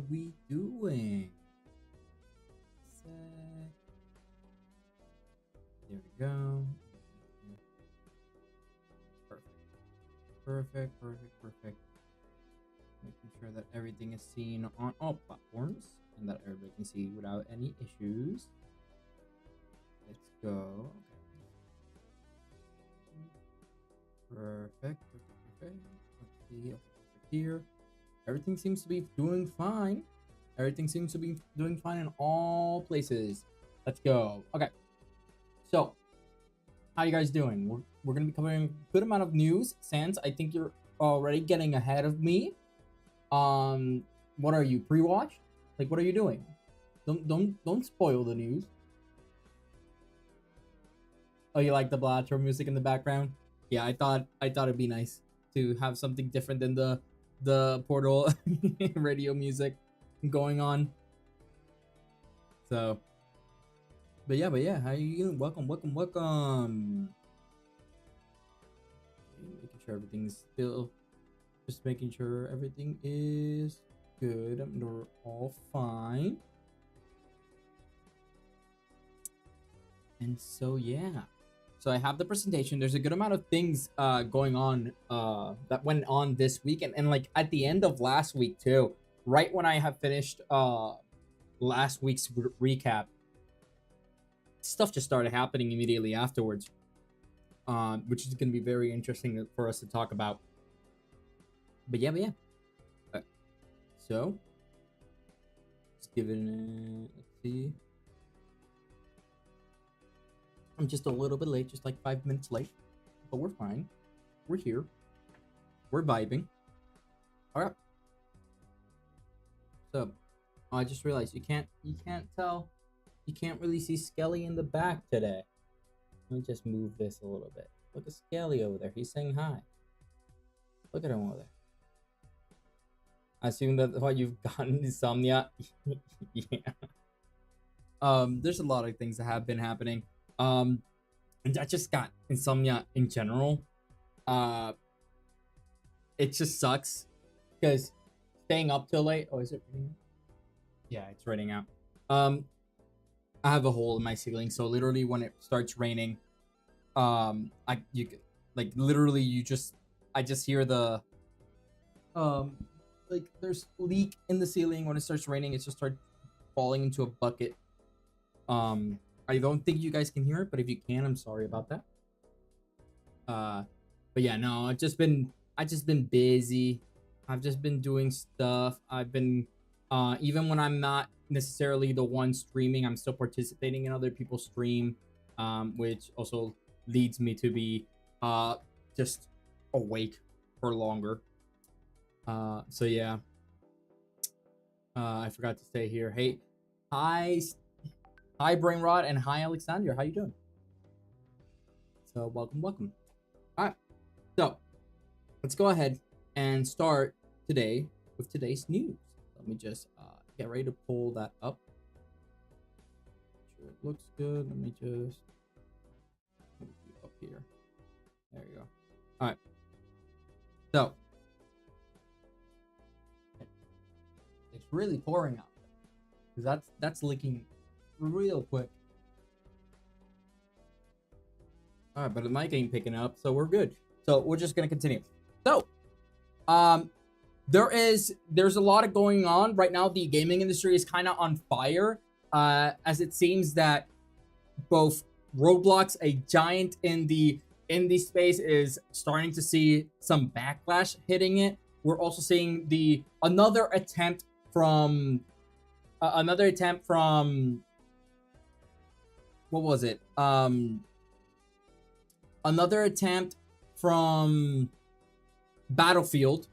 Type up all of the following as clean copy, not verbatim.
we doing? There we go. Perfect. Making sure that everything is seen on all platforms and that everybody can see without any issues. Let's go. Okay. Perfect. Let's see. Okay, here. Everything seems to be doing fine. Everything seems to be doing fine in all places. Let's go. Okay. So, how you guys doing? We're gonna be covering a good amount of news. Sans, I think you're already getting ahead of me. What are you, pre-watch? Like, what are you doing? Don't spoil the news. Oh, you like the Blatro music in the background? Yeah, I thought it'd be nice to have something different than the Portal radio music going on. So, but yeah, how you doing? Welcome. Making sure everything's still, just making sure everything is good and we're all fine. And so yeah. So I have the presentation. There's a good amount of things going on that went on this week and like at the end of last week too. Right when I have finished last week's recap, stuff just started happening immediately afterwards, which is going to be very interesting for us to talk about. But yeah. Okay. So let's give it let's see. I'm just a little bit late, just like 5 minutes late, but we're fine. We're here. We're vibing. All right. So I just realized you can't tell. You can't really see Skelly in the back today. Let me just move this a little bit. Look at Skelly over there. He's saying hi. Look at him over there. I assume that's why you've gotten insomnia. Yeah. There's a lot of things that have been happening. And I just got insomnia in general. It just sucks because staying up till late. Oh, is it raining? Yeah, it's raining out. I have a hole in my ceiling, so literally when it starts raining, I just hear the like there's leak in the ceiling. When it starts raining, it just starts falling into a bucket. I don't think you guys can hear it, but if you can, I'm sorry about that. But yeah, no, I've just been busy. I've just been doing stuff. I've been even when I'm not necessarily the one streaming, I'm still participating in other people's stream, which also leads me to be just awake for longer. So yeah. I forgot to say here. Hey, hi Brainrot and hi Alexander. How you doing? So welcome. All right. So let's go ahead and start today with today's news. Let me just get ready to pull that up. Make sure it looks good. Let me just move you up here. There you go. All right. So it's really pouring out because that's leaking real quick. All right, but the mic ain't picking up, so we're good. So we're just gonna continue. So, there's a lot of going on right now. The gaming industry is kind of on fire, as it seems that both Roblox, a giant in the indie space, is starting to see some backlash hitting it. We're also seeing another attempt from what was it? Another attempt from Battlefield.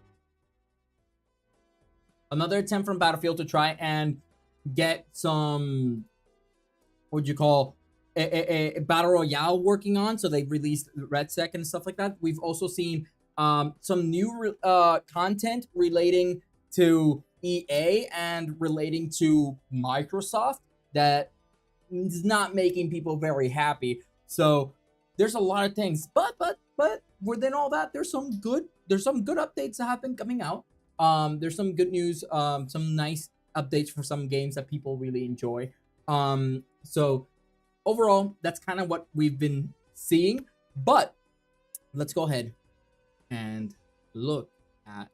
Another attempt from Battlefield to try and get some, what would you call, a battle royale working on. So they released REDSEC and stuff like that. We've also seen some new content relating to EA and relating to Microsoft that is not making people very happy. So there's a lot of things, but within all that, there's some good updates that have been coming out. There's some good news, some nice updates for some games that people really enjoy. So overall, that's kind of what we've been seeing. But let's go ahead and look at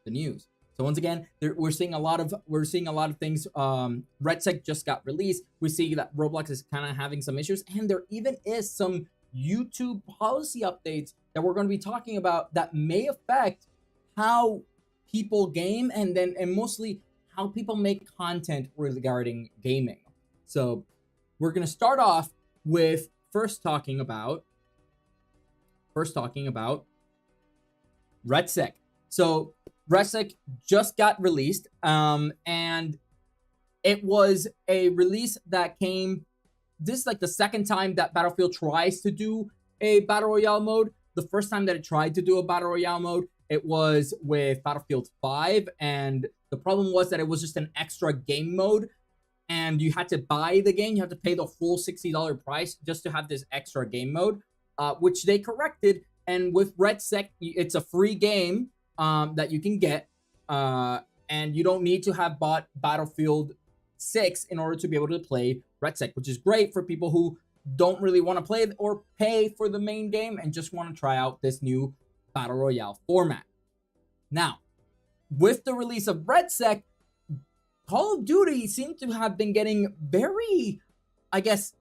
the news. So once again, we're seeing a lot of things. REDSEC just got released. We see that Roblox is kind of having some issues, and there even is some YouTube policy updates that we're going to be talking about that may affect how people game, and mostly how people make content regarding gaming. So we're going to start off with first talking about REDSEC. So REDSEC just got released, and it was a release that came. This is like the second time that Battlefield tries to do a battle royale mode. The first time that it tried to do a battle royale mode, it was with Battlefield 5, and the problem was that it was just an extra game mode, and you had to buy the game. You had to pay the full $60 price just to have this extra game mode, which they corrected. And with REDSEC, it's a free game that you can get, and you don't need to have bought Battlefield 6 in order to be able to play REDSEC, which is great for people who don't really want to play or pay for the main game and just want to try out this new Battle Royale format. Now, with the release of REDSEC, Call of Duty seemed to have been getting very, I guess,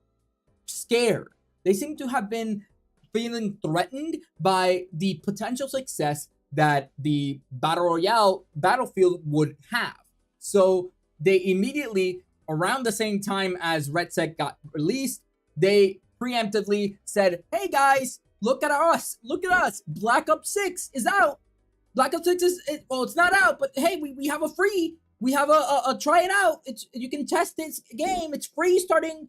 scared. They seem to have been feeling threatened by the potential success that the Battle Royale Battlefield would have. So they immediately, around the same time as REDSEC got released, they preemptively said, hey guys, look at us, Black Ops 6 is out. Black Ops 6 it's not out, but hey, we have we have a try it out. You can test this game. It's free starting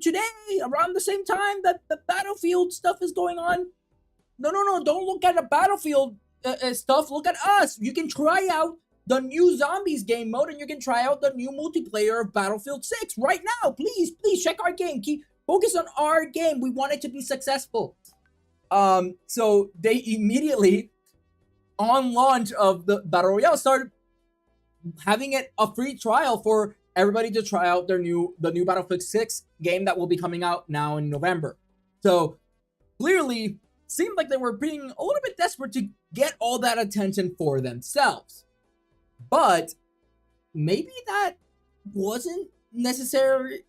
today, around the same time that the Battlefield stuff is going on. No, don't look at the Battlefield stuff. Look at us. You can try out the new Zombies game mode, and you can try out the new multiplayer of Battlefield 6 right now. Please check our game. Focus on our game. We want it to be successful. So they immediately, on launch of the Battle Royale, started having it a free trial for everybody to try out the new Battlefield 6 game that will be coming out now in November. So clearly seemed like they were being a little bit desperate to get all that attention for themselves. But maybe that wasn't necessary.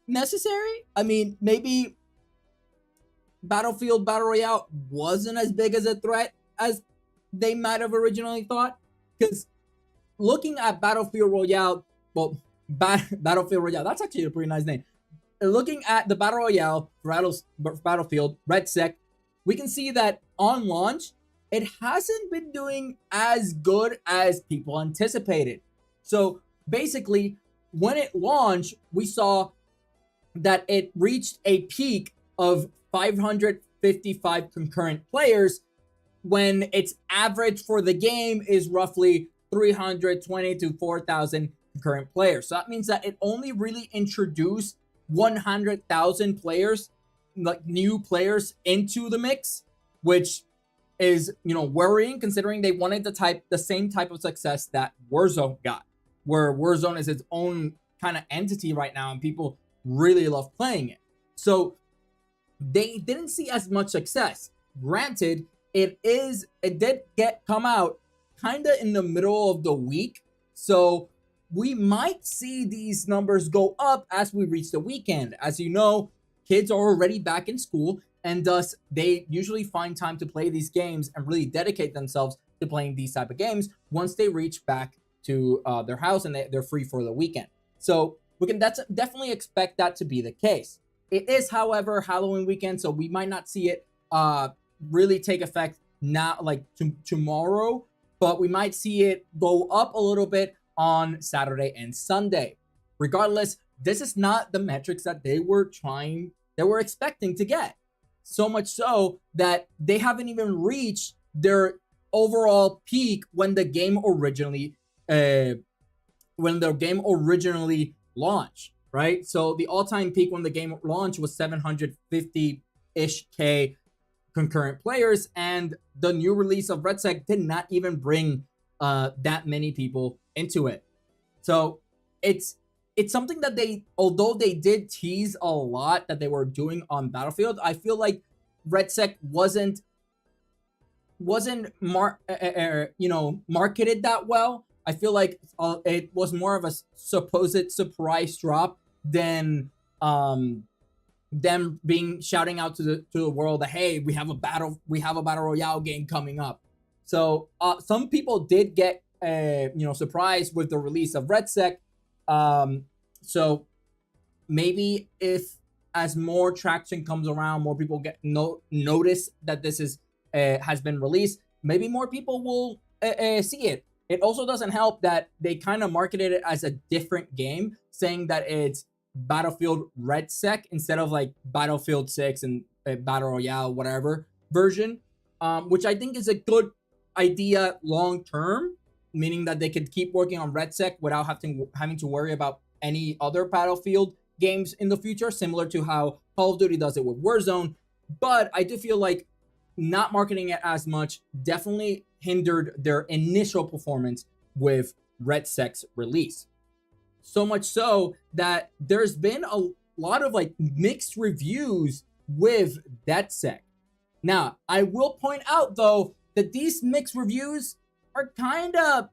I mean, maybe Battlefield Battle Royale wasn't as big as a threat as they might have originally thought. Because looking at Battlefield Royale, Battlefield Royale, that's actually a pretty nice name. Looking at the Battle Royale Battlefield REDSEC, we can see that on launch, it hasn't been doing as good as people anticipated. So basically, when it launched, we saw that it reached a peak of 555 concurrent players when its average for the game is roughly 320 to 4,000 concurrent players. So that means that it only really introduced 100,000 players, like new players, into the mix, which is, worrying, considering they wanted the same type of success that Warzone got, where Warzone is its own kind of entity right now and people really love playing it. So they didn't see as much success. Granted, it did come out kind of in the middle of the week, so we might see these numbers go up as we reach the weekend. As you know, kids are already back in school, and thus they usually find time to play these games and really dedicate themselves to playing these type of games once they reach back to their house and they're free for the weekend. So we can definitely expect that to be the case. It is, however, Halloween weekend, so we might not see it really take effect now, like tomorrow, but we might see it go up a little bit on Saturday and Sunday. Regardless, this is not the metrics that they were expecting to get. So much so that they haven't even reached their overall peak when the game originally launched, right? So the all-time peak when the game launched was 750-ish K concurrent players, and the new release of REDSEC did not even bring that many people into it. So it's something that they, although they did tease a lot that they were doing on Battlefield, I feel like RedSec wasn't marketed that well. I feel like it was more of a supposed surprise drop than them being shouting out to the world that, hey, we have a battle royale game coming up. So some people did get surprised with the release of RedSec. So maybe if as more traction comes around, more people get notice that this is has been released, maybe more people will see it. It also doesn't help that they kind of marketed it as a different game, saying that it's Battlefield RedSec instead of like Battlefield 6 and Battle Royale, whatever version, which I think is a good idea long term, meaning that they could keep working on RedSec without having to worry about any other Battlefield games in the future, similar to how Call of Duty does it with Warzone. But I do feel like not marketing it as much definitely hindered their initial performance with RedSec's release. So much so that there's been a lot of like mixed reviews with REDSEC. Now, I will point out though that these mixed reviews are kind of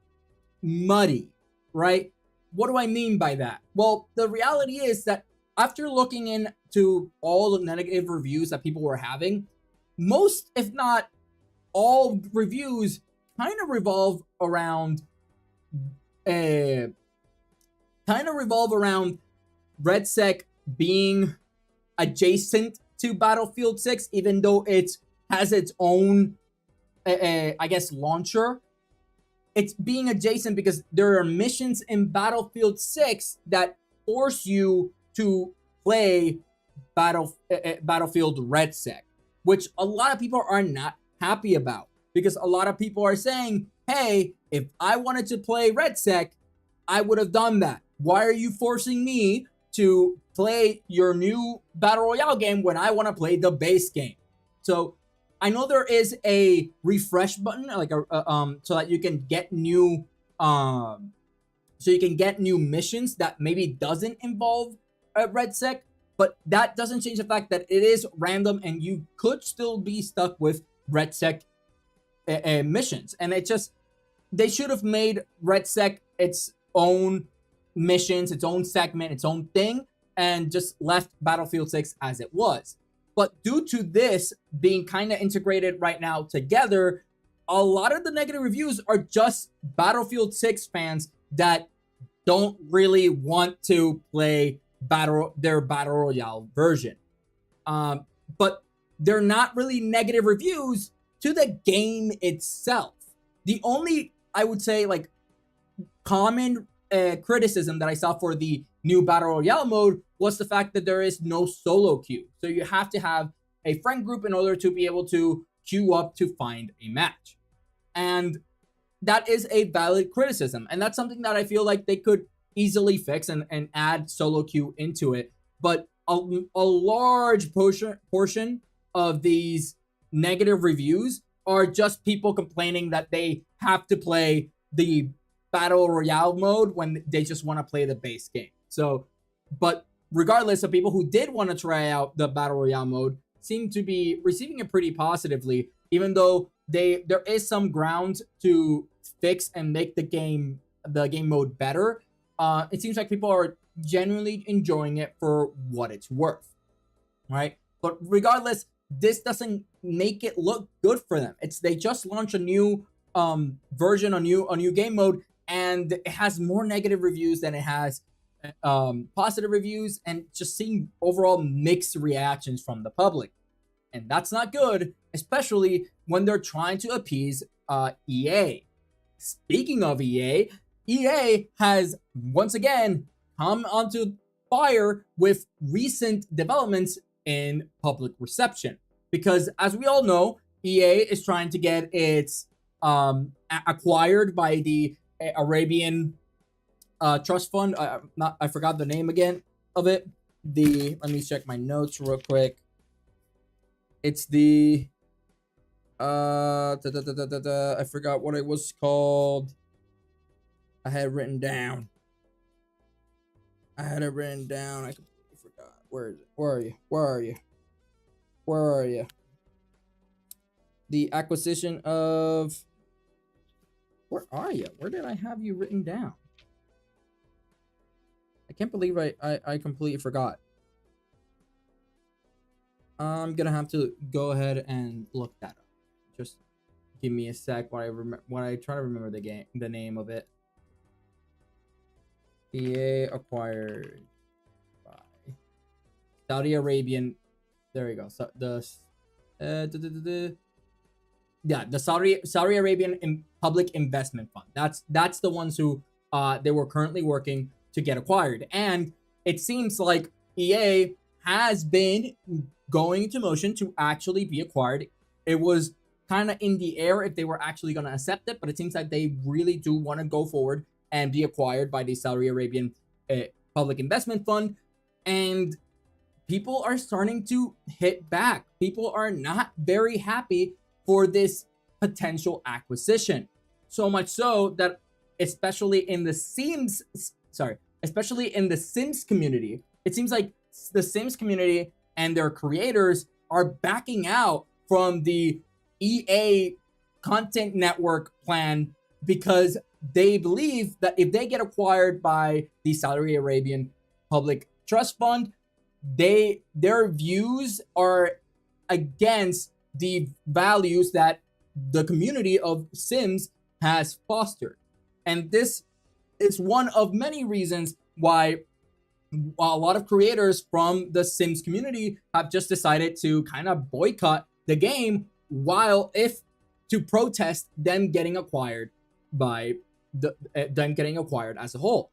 muddy, right? What do I mean by that? Well, the reality is that after looking into all the negative reviews that people were having, most, if not all, reviews kind of revolve around RedSec being adjacent to Battlefield 6, even though it has its own, I guess, launcher. It's being adjacent because there are missions in Battlefield 6 that force you to play Battlefield RedSec, which a lot of people are not happy about, because a lot of people are saying, hey, if I wanted to play RedSec, I would have done that. Why are you forcing me to play your new Battle Royale game when I want to play the base game? So I know there is a refresh button, like so that you can get new missions that maybe doesn't involve RedSec, but that doesn't change the fact that it is random and you could still be stuck with RedSec missions. And they should have made RedSec its own missions, its own segment, its own thing, and just left Battlefield 6 as it was. But due to this being kind of integrated right now together, a lot of the negative reviews are just Battlefield 6 fans that don't really want to play their Battle Royale version. But they're not really negative reviews to the game itself. The only, I would say, like, common criticism that I saw for the new Battle Royale mode was the fact that there is no solo queue. So you have to have a friend group in order to be able to queue up to find a match. And that is a valid criticism. And that's something that I feel like they could easily fix and add solo queue into it. But a large portion of these negative reviews are just people complaining that they have to play the Battle Royale mode when they just want to play the base game. So, but regardless of people who did want to try out the Battle Royale mode seem to be receiving it pretty positively, even though there is some ground to fix and make the game mode better. It seems like people are genuinely enjoying it for what it's worth, right? But regardless, this doesn't make it look good for them. They just launched a new version, a new game mode, and it has more negative reviews than it has positive reviews, and just seeing overall mixed reactions from the public. And that's not good, especially when they're trying to appease EA. Speaking of EA has once again come onto fire with recent developments in public reception. Because as we all know, EA is trying to get its acquired by the Arabian trust fund. I forgot the name again of it. Let me check my notes real quick. It's the I forgot what it was called. I had written down. I had it written down. I completely forgot. Where is it? Where are you? Where are you? Where are you? The acquisition of... Where are you? Where did I have you written down? I can't believe I completely forgot. I'm gonna have to go ahead and look that up. Just give me a sec while I try to remember the name of it. EA acquired by Saudi Arabian. There we go. So the Saudi Arabian Public Investment Fund. That's the ones who they were currently working to get acquired, and it seems like EA has been going into motion to actually be acquired. It was kind of in the air if they were actually going to accept it, but it seems like they really do want to go forward and be acquired by the Saudi Arabian Public Investment Fund. And people are starting to hit back. People are not very happy for this potential acquisition. So much so that especially in the Sims community, it seems like the Sims community and their creators are backing out from the EA content network plan because they believe that if they get acquired by the Saudi Arabian Public Trust Fund, their views are against the values that the community of Sims has fostered. And this is one of many reasons why a lot of creators from the Sims community have just decided to kind of boycott the game to protest them getting acquired by them getting acquired as a whole.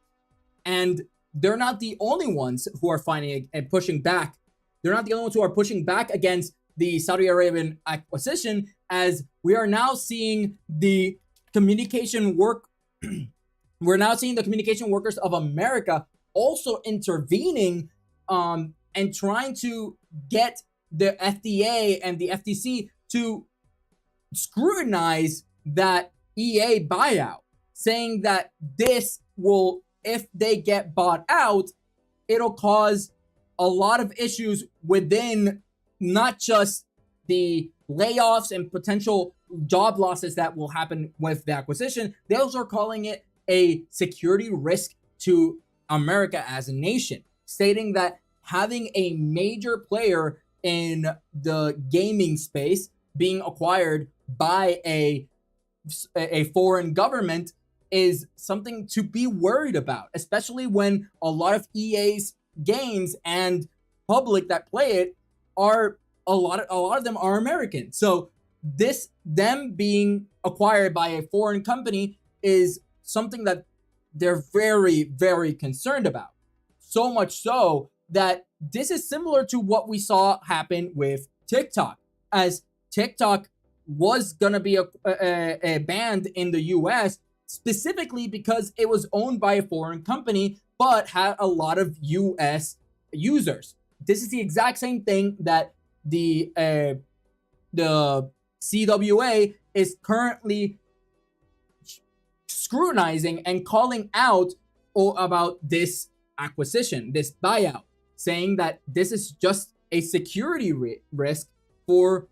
And they're not the only ones who are finding and pushing back. They're not the only ones who are pushing back against the Saudi Arabian acquisition, as we are now seeing the communication we're now seeing the communication workers of America also intervening and trying to get the FDA and the FTC to scrutinize that EA buyout, saying that this will, if they get bought out, it'll cause a lot of issues within not just the layoffs and potential job losses that will happen with the acquisition. They also are calling it a security risk to America as a nation, stating that having a major player in the gaming space being acquired by a foreign government is something to be worried about, especially when a lot of EA's games and public that play it are a lot of them are American. So them being acquired by a foreign company is something that they're very, very concerned about. So much so that this is similar to what we saw happen with TikTok, as TikTok was gonna be a banned in the US specifically because it was owned by a foreign company but had a lot of US users. This is the exact same thing that the CWA is currently scrutinizing and calling out about this acquisition, this buyout, saying that this is just a security risk for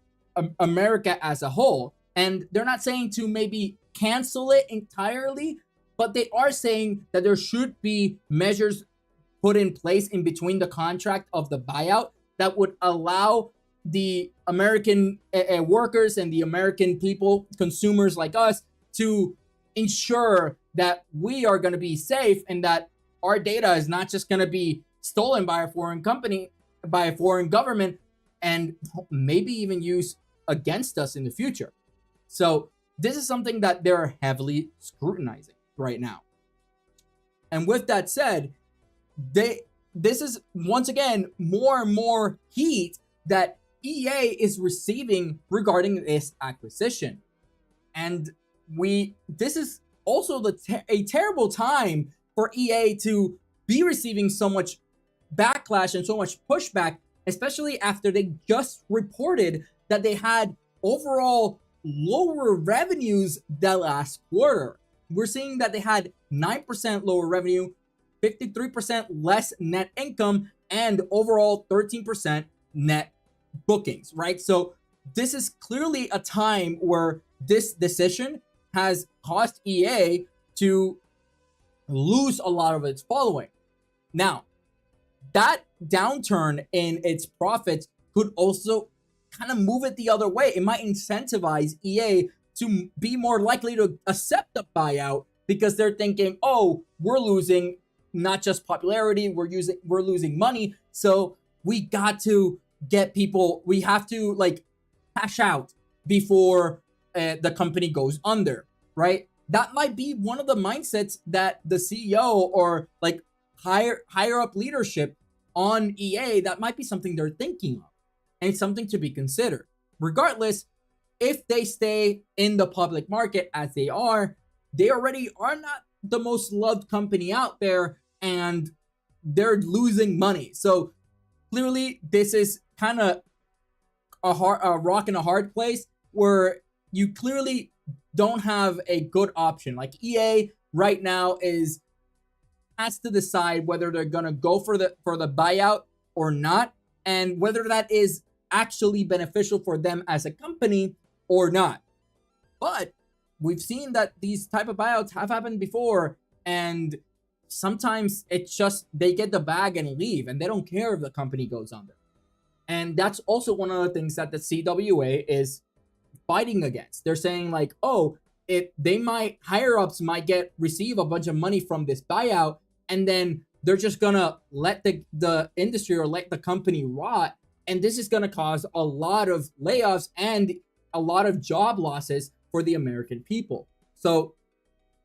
America as a whole. And they're not saying to maybe cancel it entirely, but they are saying that there should be measures put in place in between the contract of the buyout that would allow the American workers and the American people, consumers like us, to ensure that we are going to be safe and that our data is not just going to be stolen by a foreign company, by a foreign government, and maybe even used against us in the future. So this is something that they're heavily scrutinizing right now. And with that said, this is once again more and more heat that EA is receiving regarding this acquisition. And this is also a terrible time for EA to be receiving so much backlash and so much pushback, especially after they just reported that they had overall lower revenues the last quarter. We're seeing that they had 9% lower revenue, 53% less net income, and overall 13% net bookings, right? So this is clearly a time where this decision has caused EA to lose a lot of its following. Now, that downturn in its profits could also kind of move it the other way. It might incentivize EA to be more likely to accept a buyout because they're thinking, oh, we're losing not just popularity, we're losing money, so we got to get people, we have to like cash out before the company goes under, right? That might be one of the mindsets that the CEO or like higher up leadership on EA, that might be something they're thinking of, and it's something to be considered. Regardless, if they stay in the public market as they already are not the most loved company out there, and they're losing money. So clearly this is kind of a rock in a hard place where you clearly don't have a good option. Like EA right now has to decide whether they're gonna go for the buyout or not, and whether that is actually beneficial for them as a company or not. But we've seen that these type of buyouts have happened before, and sometimes it's just they get the bag and leave, and they don't care if the company goes under. And that's also one of the things that the CWA is fighting against. They're saying like, oh, higher ups might receive a bunch of money from this buyout, and then they're just gonna let the industry or let the company rot, and this is gonna cause a lot of layoffs and a lot of job losses for the American people. So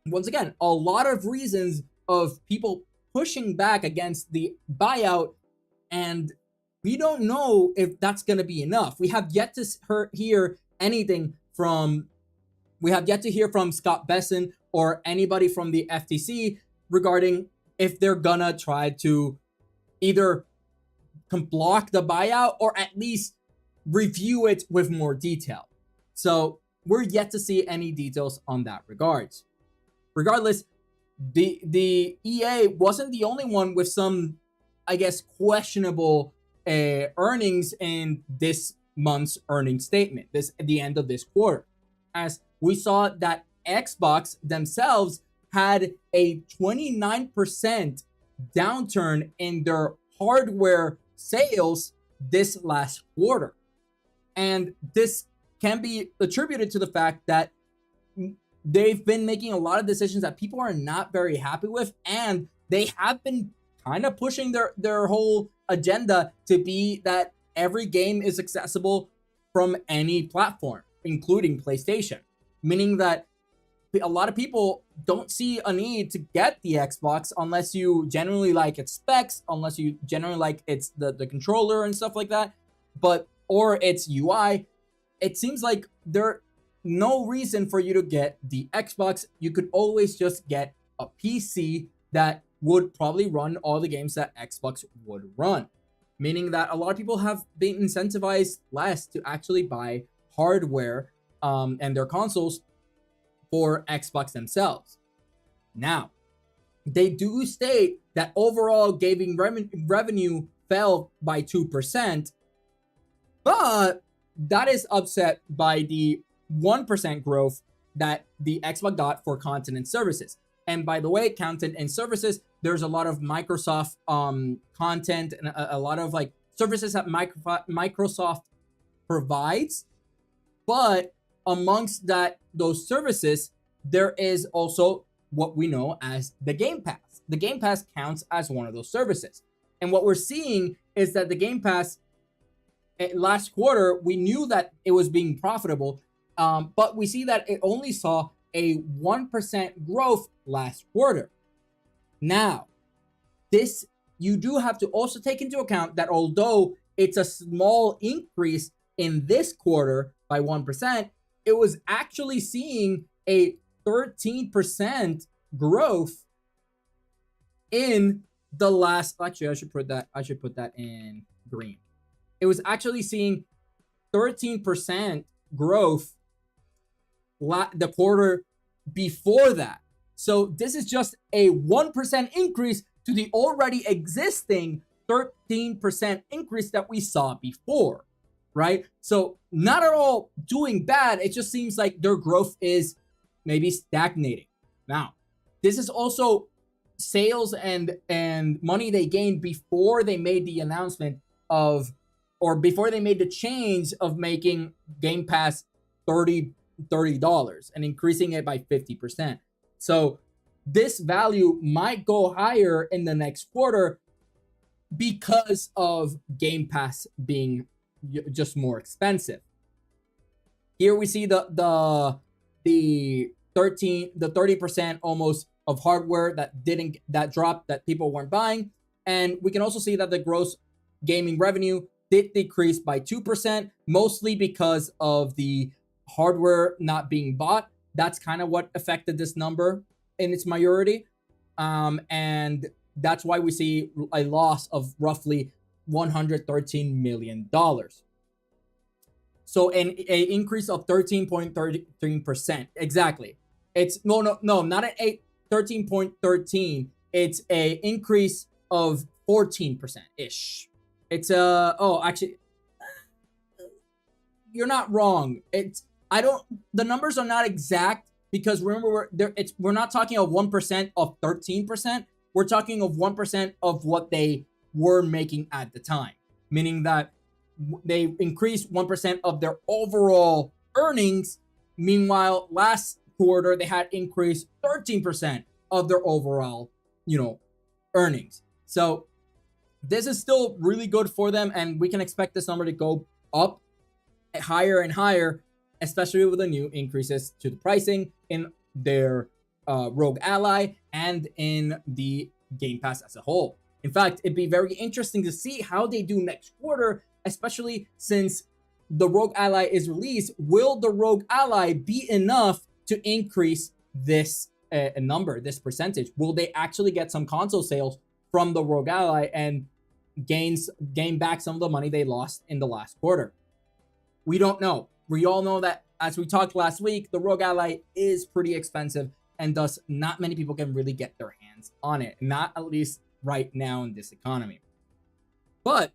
once again, a lot of reasons of people pushing back against the buyout, and we don't know if that's going to be enough. We have yet to hear anything from Scott Besson or anybody from the FTC regarding if they're gonna try to either block the buyout or at least review it with more detail. So we're yet to see any details on that regards. Regardless, the EA wasn't the only one with some, I guess, questionable earnings in this month's earnings statement, at the end of this quarter, as we saw that Xbox themselves had a 29% downturn in their hardware sales this last quarter. And this can be attributed to the fact that they've been making a lot of decisions that people are not very happy with, and they have been kind of pushing their whole agenda to be that every game is accessible from any platform, including PlayStation, meaning that a lot of people don't see a need to get the Xbox unless you generally like its specs, unless you generally like its the controller and stuff like that, or its UI. It seems like there's no reason for you to get the Xbox. You could always just get a PC that would probably run all the games that Xbox would run, meaning that a lot of people have been incentivized less to actually buy hardware and their consoles for Xbox themselves. Now, they do state that overall gaming revenue fell by 2%, but that is offset by the 1% growth that the Xbox got for content and services. And by the way, content and services, there's a lot of Microsoft content and a lot of like services that Microsoft provides. But amongst those services, there is also what we know as the Game Pass. The Game Pass counts as one of those services. And what we're seeing is that the Game Pass last quarter, we knew that it was being profitable, but we see that it only saw a 1% growth last quarter. Now, this, you do have to also take into account that although it's a small increase in this quarter by 1%, it was actually seeing a 13% growth in the last, actually I should put that in green. It was actually seeing 13% growth the quarter before that. So this is just a 1% increase to the already existing 13% increase that we saw before, right? So not at all doing bad. It just seems like their growth is maybe stagnating. Now, this is also sales and money they gained before they made the announcement of, or before they made the change of making Game Pass $30 and increasing it by 50%. So this value might go higher in the next quarter because of Game Pass being just more expensive. Here we see the 30% almost of hardware that dropped, that people weren't buying. And we can also see that the gross gaming revenue did decrease by 2%, mostly because of the hardware not being bought. That's kind of what affected this number in its majority. And that's why we see a loss of roughly $113 million. So an increase of 13.13%. Exactly. It's no, not an 13.13. It's a increase of 14%-ish. It's actually, you're not wrong. The numbers are not exact, because remember, we're not talking of 1% of 13%. We're talking of 1% of what they were making at the time, meaning that they increased 1% of their overall earnings. Meanwhile, last quarter they had increased 13% of their overall, earnings. So this is still really good for them, and we can expect this number to go up higher and higher, especially with the new increases to the pricing in their Rogue Ally and in the Game Pass as a whole. In fact, it'd be very interesting to see how they do next quarter, especially since the Rogue Ally is released. Will the Rogue Ally be enough to increase this number, this percentage? Will they actually get some console sales from the Rogue Ally and gain back some of the money they lost in the last quarter? We don't know. We all know that, as we talked last week, the Rogue Ally is pretty expensive, and thus not many people can really get their hands on it, not at least right now in this economy. But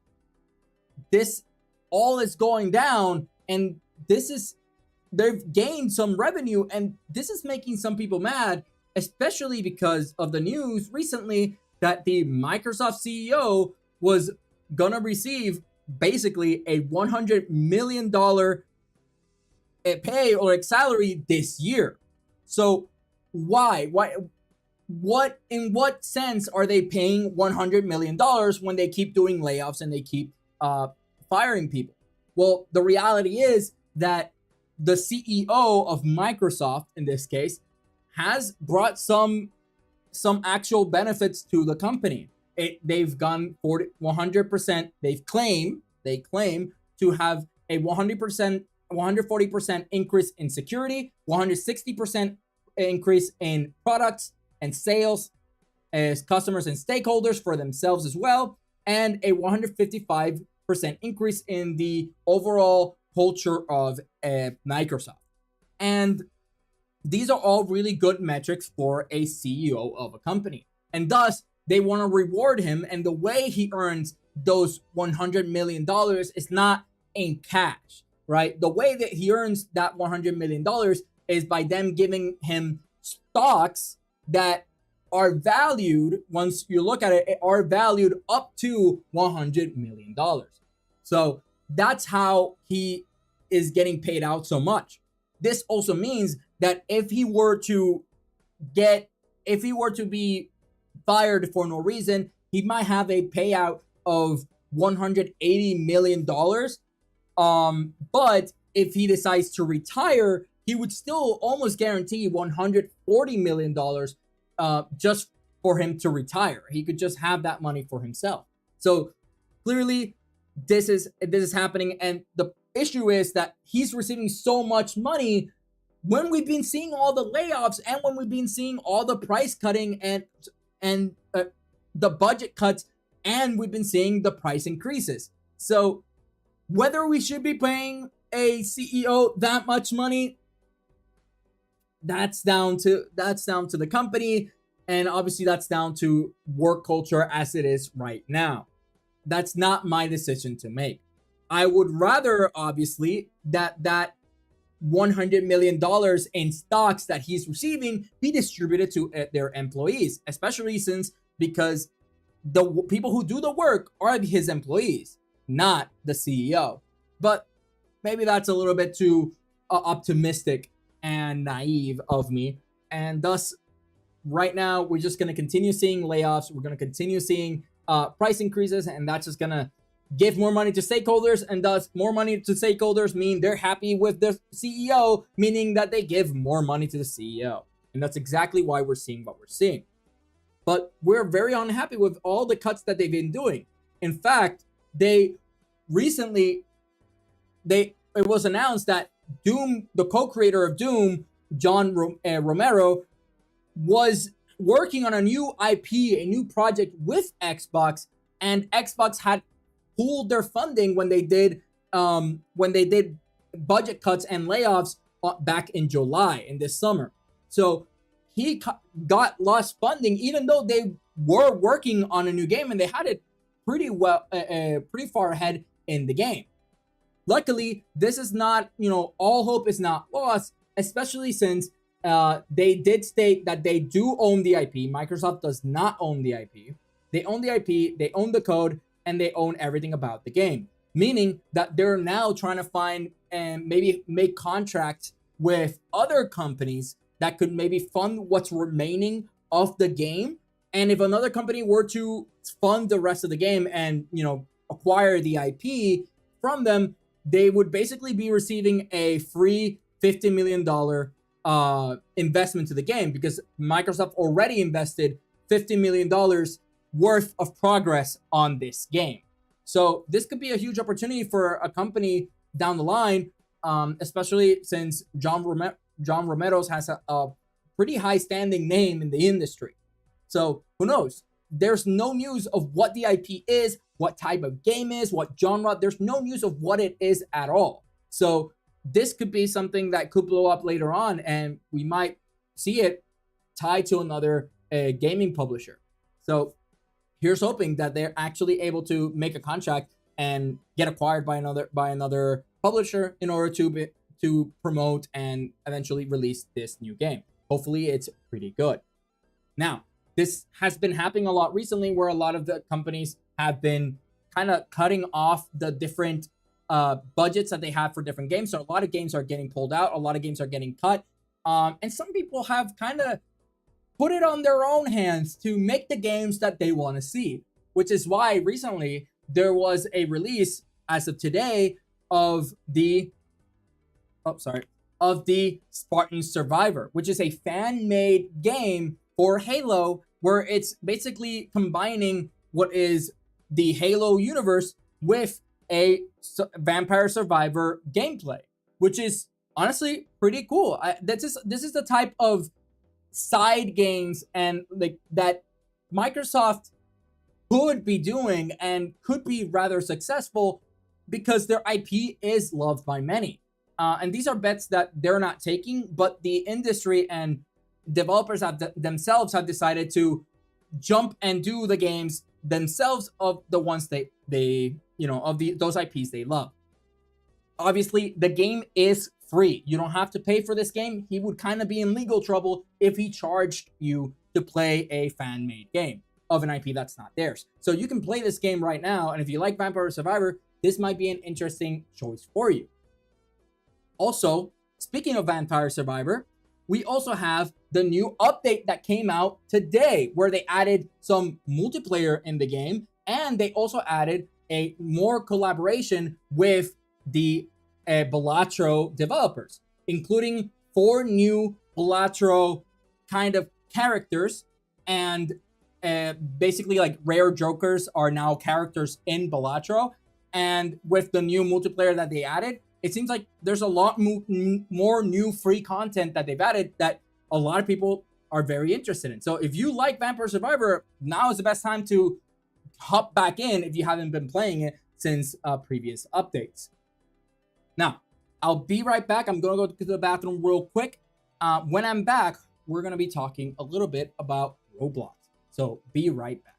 this all is going down, and they've gained some revenue, and this is making some people mad, especially because of the news recently that the Microsoft CEO was gonna receive basically a $100 million pay or salary this year. So why? What in what sense are they paying $100 million when they keep doing layoffs and they keep firing people? Well, the reality is that the CEO of Microsoft, in this case, has brought some actual benefits to the company. They've gone 100%. They claim to have a 140% increase in security, 160% increase in products and sales as customers and stakeholders for themselves as well, and a 155% increase in the overall culture of Microsoft. And these are all really good metrics for a CEO of a company. And thus, they want to reward him. And the way he earns those $100 million is not in cash, right? The way that he earns that $100 million is by them giving him stocks that are valued, once you look at it, are valued up to $100 million. So that's how he is getting paid out so much. This also means that if he were to be fired for no reason, he might have a payout of $180 million. But if he decides to retire, he would still almost guarantee $140 million just for him to retire. He could just have that money for himself. So clearly, this is happening, and the issue is that he's receiving so much money when we've been seeing all the layoffs and when we've been seeing all the price cutting and the budget cuts, and we've been seeing the price increases. So whether we should be paying a CEO that much money, that's down to the company. And obviously that's down to work culture as it is right now. That's not my decision to make. I would rather, obviously, that $100 million in stocks that he's receiving be distributed to their employees, especially since because the people who do the work are his employees, not the CEO. But maybe that's a little bit too optimistic and naive of me. And thus, right now, we're just going to continue seeing layoffs. We're going to continue seeing price increases, and that's just going to give more money to stakeholders, and thus more money to stakeholders mean they're happy with the CEO, meaning that they give more money to the CEO. And that's exactly why we're seeing what we're seeing. But we're very unhappy with all the cuts that they've been doing. In fact, they recently, it was announced that Doom, the co-creator of Doom, John Romero, was working on a new IP, a new project with Xbox, and Xbox had pulled their funding when they did budget cuts and layoffs back in July in this summer. So he got lost funding, even though they were working on a new game and they had it pretty well, pretty far ahead in the game. Luckily, this is not, all hope is not lost, especially since they did state that they do own the IP. Microsoft does not own the IP. They own the IP, they own the code, and they own everything about the game. Meaning that they're now trying to find and maybe make contracts with other companies that could maybe fund what's remaining of the game. And if another company were to fund the rest of the game and, acquire the IP from them, they would basically be receiving a free $50 million investment to the game, because Microsoft already invested $50 million worth of progress on this game. So this could be a huge opportunity for a company down the line, especially since John Romero has a pretty high standing name in the industry. So who knows? There's no news of what the IP is, what type of game is, what genre. There's no news of what it is at all. So this could be something that could blow up later on, and we might see it tied to another gaming publisher. So here's hoping that they're actually able to make a contract and get acquired by another publisher in order to promote and eventually release this new game. Hopefully it's pretty good. Now, this has been happening a lot recently, where a lot of the companies have been kind of cutting off the different budgets that they have for different games. So a lot of games are getting pulled out, a lot of games are getting cut, and some people have kind of put it on their own hands to make the games that they want to see, which is why recently there was a release as of today of the Spartan Survivor, which is a fan-made game for Halo, where it's basically combining what is the Halo universe with a Vampire Survivor gameplay, which is honestly pretty cool. This is the type of side games and like that Microsoft could be doing and could be rather successful, because their IP is loved by many. And these are bets that they're not taking, but the industry and developers themselves have decided to jump and do the games themselves of the ones those IPs they love. Obviously, the game is free. You don't have to pay for this game. He would kind of be in legal trouble if he charged you to play a fan-made game of an IP that's not theirs. So you can play this game right now, and if you like Vampire Survivor, this might be an interesting choice for you. Also, speaking of Vampire Survivor, we also have the new update that came out today, where they added some multiplayer in the game, and they also added a more collaboration with the Balatro developers, including 4 new Balatro kind of characters, and basically like rare jokers are now characters in Balatro. And with the new multiplayer that they added, it seems like there's a lot more new free content that they've added that a lot of people are very interested in. So if you like Vampire Survivor, now is the best time to hop back in if you haven't been playing it since previous updates. Now, I'll be right back. I'm going to go to the bathroom real quick. When I'm back, we're going to be talking a little bit about Roblox. So be right back.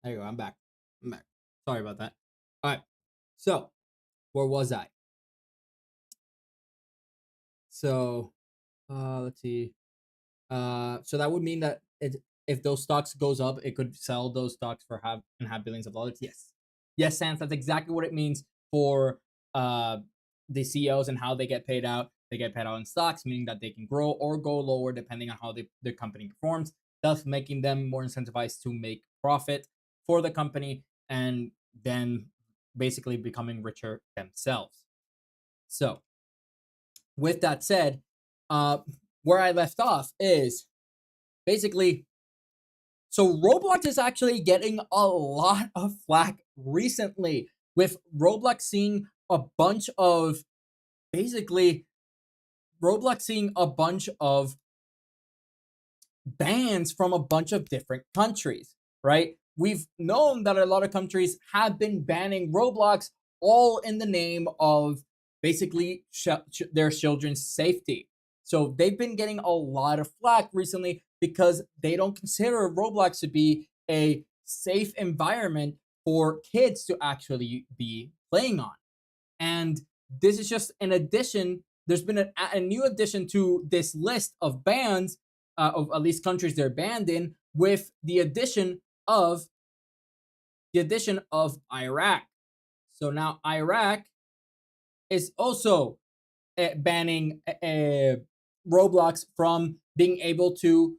There you go. I'm back. I'm back. Sorry about that. All right. So, where was I? So, let's see. So that would mean that if those stocks goes up, it could sell those stocks for have billions of dollars. Yes, yes, Sans. That's exactly what it means for uh the CEOs and how they get paid out. They get paid out in stocks, meaning that they can grow or go lower depending on how their company performs, thus making them more incentivized to make profit for the company and then basically becoming richer themselves. So, with that said, uh, where I left off is basically, so Roblox is actually getting a lot of flack recently, with Roblox seeing a bunch of basically Roblox seeing a bunch of bans from a bunch of different countries, right? We've known that a lot of countries have been banning Roblox all in the name of basically their children's safety. So they've been getting a lot of flack recently because they don't consider Roblox to be a safe environment for kids to actually be playing on. And this is just an addition. There's been a new addition to this list of bans, of at least countries they're banned in, with the addition of Iraq. So now Iraq is also banning Roblox from being able to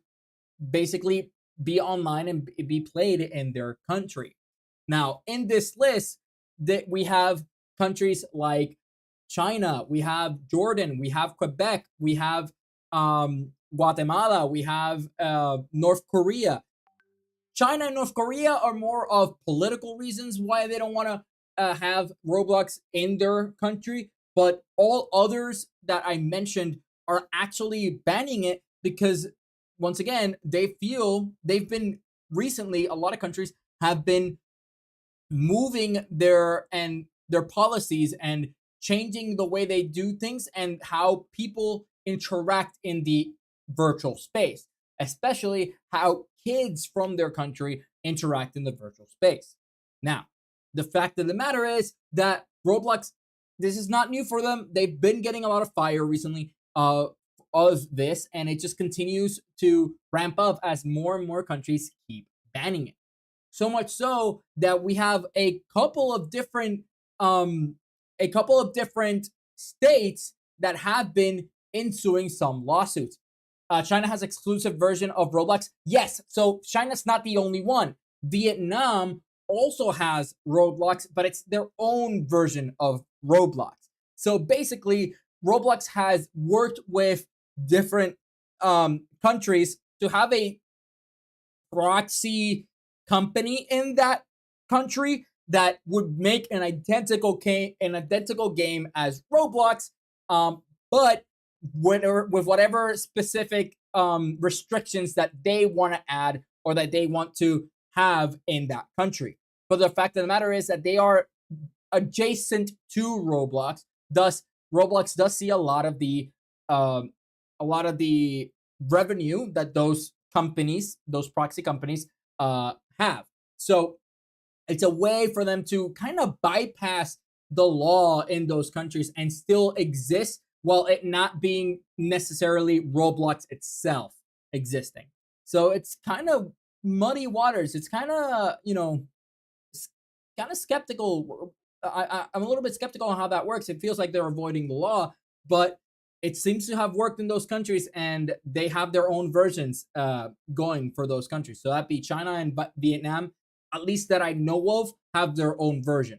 basically be online and be played in their country. Now, in this list, that we have countries like China, we have Jordan, we have Quebec, we have Guatemala, we have North Korea. China and North Korea are more of political reasons why they don't want to have Roblox in their country, but all others that I mentioned are actually banning it because, once again, they feel they've been recently, a lot of countries have been moving their policies and changing the way they do things and how people interact in the virtual space, especially how kids from their country interact in the virtual space. Now, the fact of the matter is that Roblox, this is not new for them. They've been getting a lot of fire recently of this, and it just continues to ramp up as more and more countries keep banning it. So much so that we have a couple of different states that have been ensuing some lawsuits. China has exclusive version of Roblox. Yes, so China's not the only one. Vietnam also has Roblox, but it's their own version of Roblox. So basically, Roblox has worked with different countries to have a proxy company in that country that would make an identical game as Roblox, but with whatever specific restrictions that they want to add or that they want to have in that country. But the fact of the matter is that they are adjacent to Roblox. Thus, Roblox does see a lot of the revenue that those companies, those proxy companies, have. So it's a way for them to kind of bypass the law in those countries and still exist while it not being necessarily Roblox itself existing. So it's kind of muddy waters. It's kind of, kind of skeptical. I'm a little bit skeptical on how that works. It feels like they're avoiding the law, but it seems to have worked in those countries, and they have their own versions going for those countries. So that be China and Vietnam, at least that I know of, have their own version.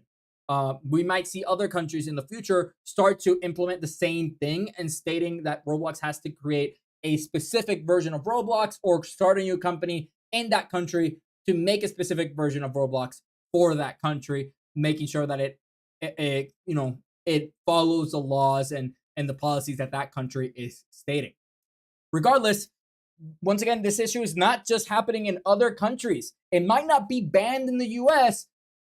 We might see other countries in the future start to implement the same thing and stating that Roblox has to create a specific version of Roblox or start a new company in that country to make a specific version of Roblox for that country, making sure that it follows the laws and the policies that that country is stating. Regardless, once again, this issue is not just happening in other countries. It might not be banned in the US,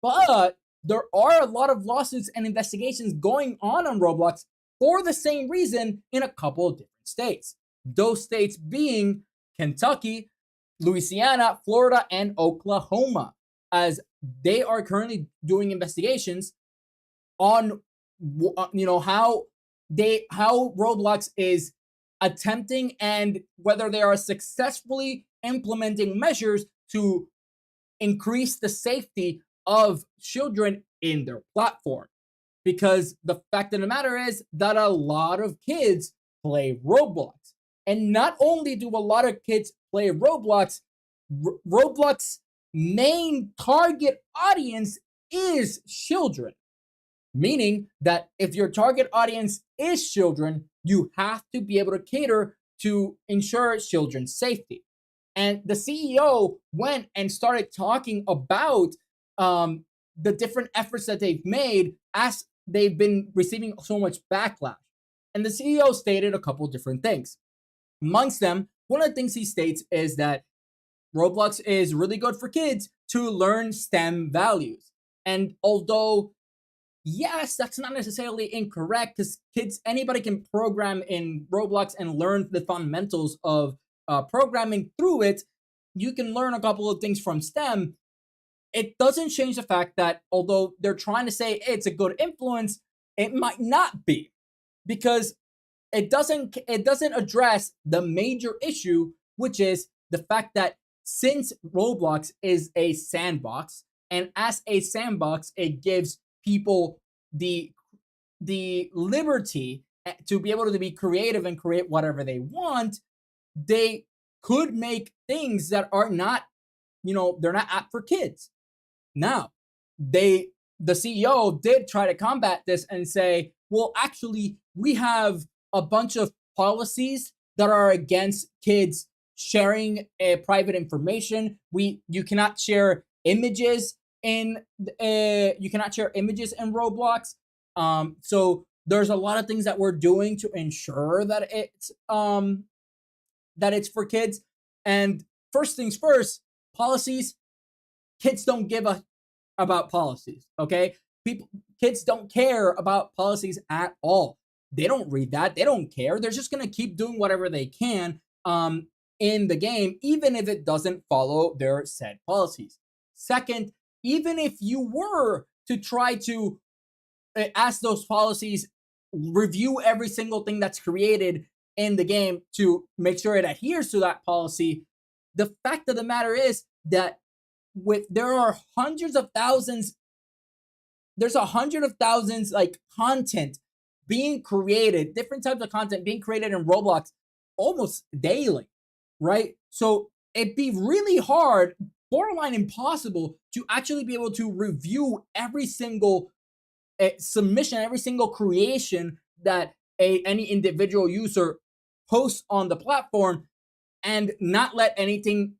but there are a lot of lawsuits and investigations going on Roblox for the same reason in a couple of different states. Those states being Kentucky, Louisiana, Florida, and Oklahoma. as they are currently doing investigations on how Roblox is attempting and whether they are successfully implementing measures to increase the safety of children in their platform. Because the fact of the matter is that a lot of kids play Roblox. And not only do a lot of kids play Roblox, Roblox main target audience is children. Meaning that if your target audience is children, you have to be able to cater to ensure children's safety. And the CEO went and started talking about the different efforts that they've made as they've been receiving so much backlash. And the CEO stated a couple different things. Amongst them, one of the things he states is that Roblox is really good for kids to learn STEM values. And although yes, that's not necessarily incorrect because anybody can program in Roblox and learn the fundamentals of programming through it. You can learn a couple of things from STEM. It doesn't change the fact that although they're trying to say it's a good influence, it might not be, because it doesn't address the major issue, which is the fact that since Roblox is a sandbox, and as a sandbox, it gives people the liberty to be able to be creative and create whatever they want. They could make things that are not, they're not apt for kids. Now, the CEO did try to combat this and say, well, actually, we have a bunch of policies that are against kids sharing private information. You cannot share images in Roblox. So there's a lot of things that we're doing to ensure that it's for kids. And first things first, policies. Kids don't give a about policies. Okay, kids don't care about policies at all. They don't read that. They don't care. They're just gonna keep doing whatever they can in the game, even if it doesn't follow their said policies. Second, even if you were to try to ask those policies, review every single thing that's created in the game to make sure it adheres to that policy, the fact of the matter is that there are hundreds of thousands, there's 100,000 like content being created, different types of content being created in Roblox almost daily, right? So it'd be really hard, borderline impossible, to actually be able to review every single submission, every single creation that any individual user posts on the platform and not let anything,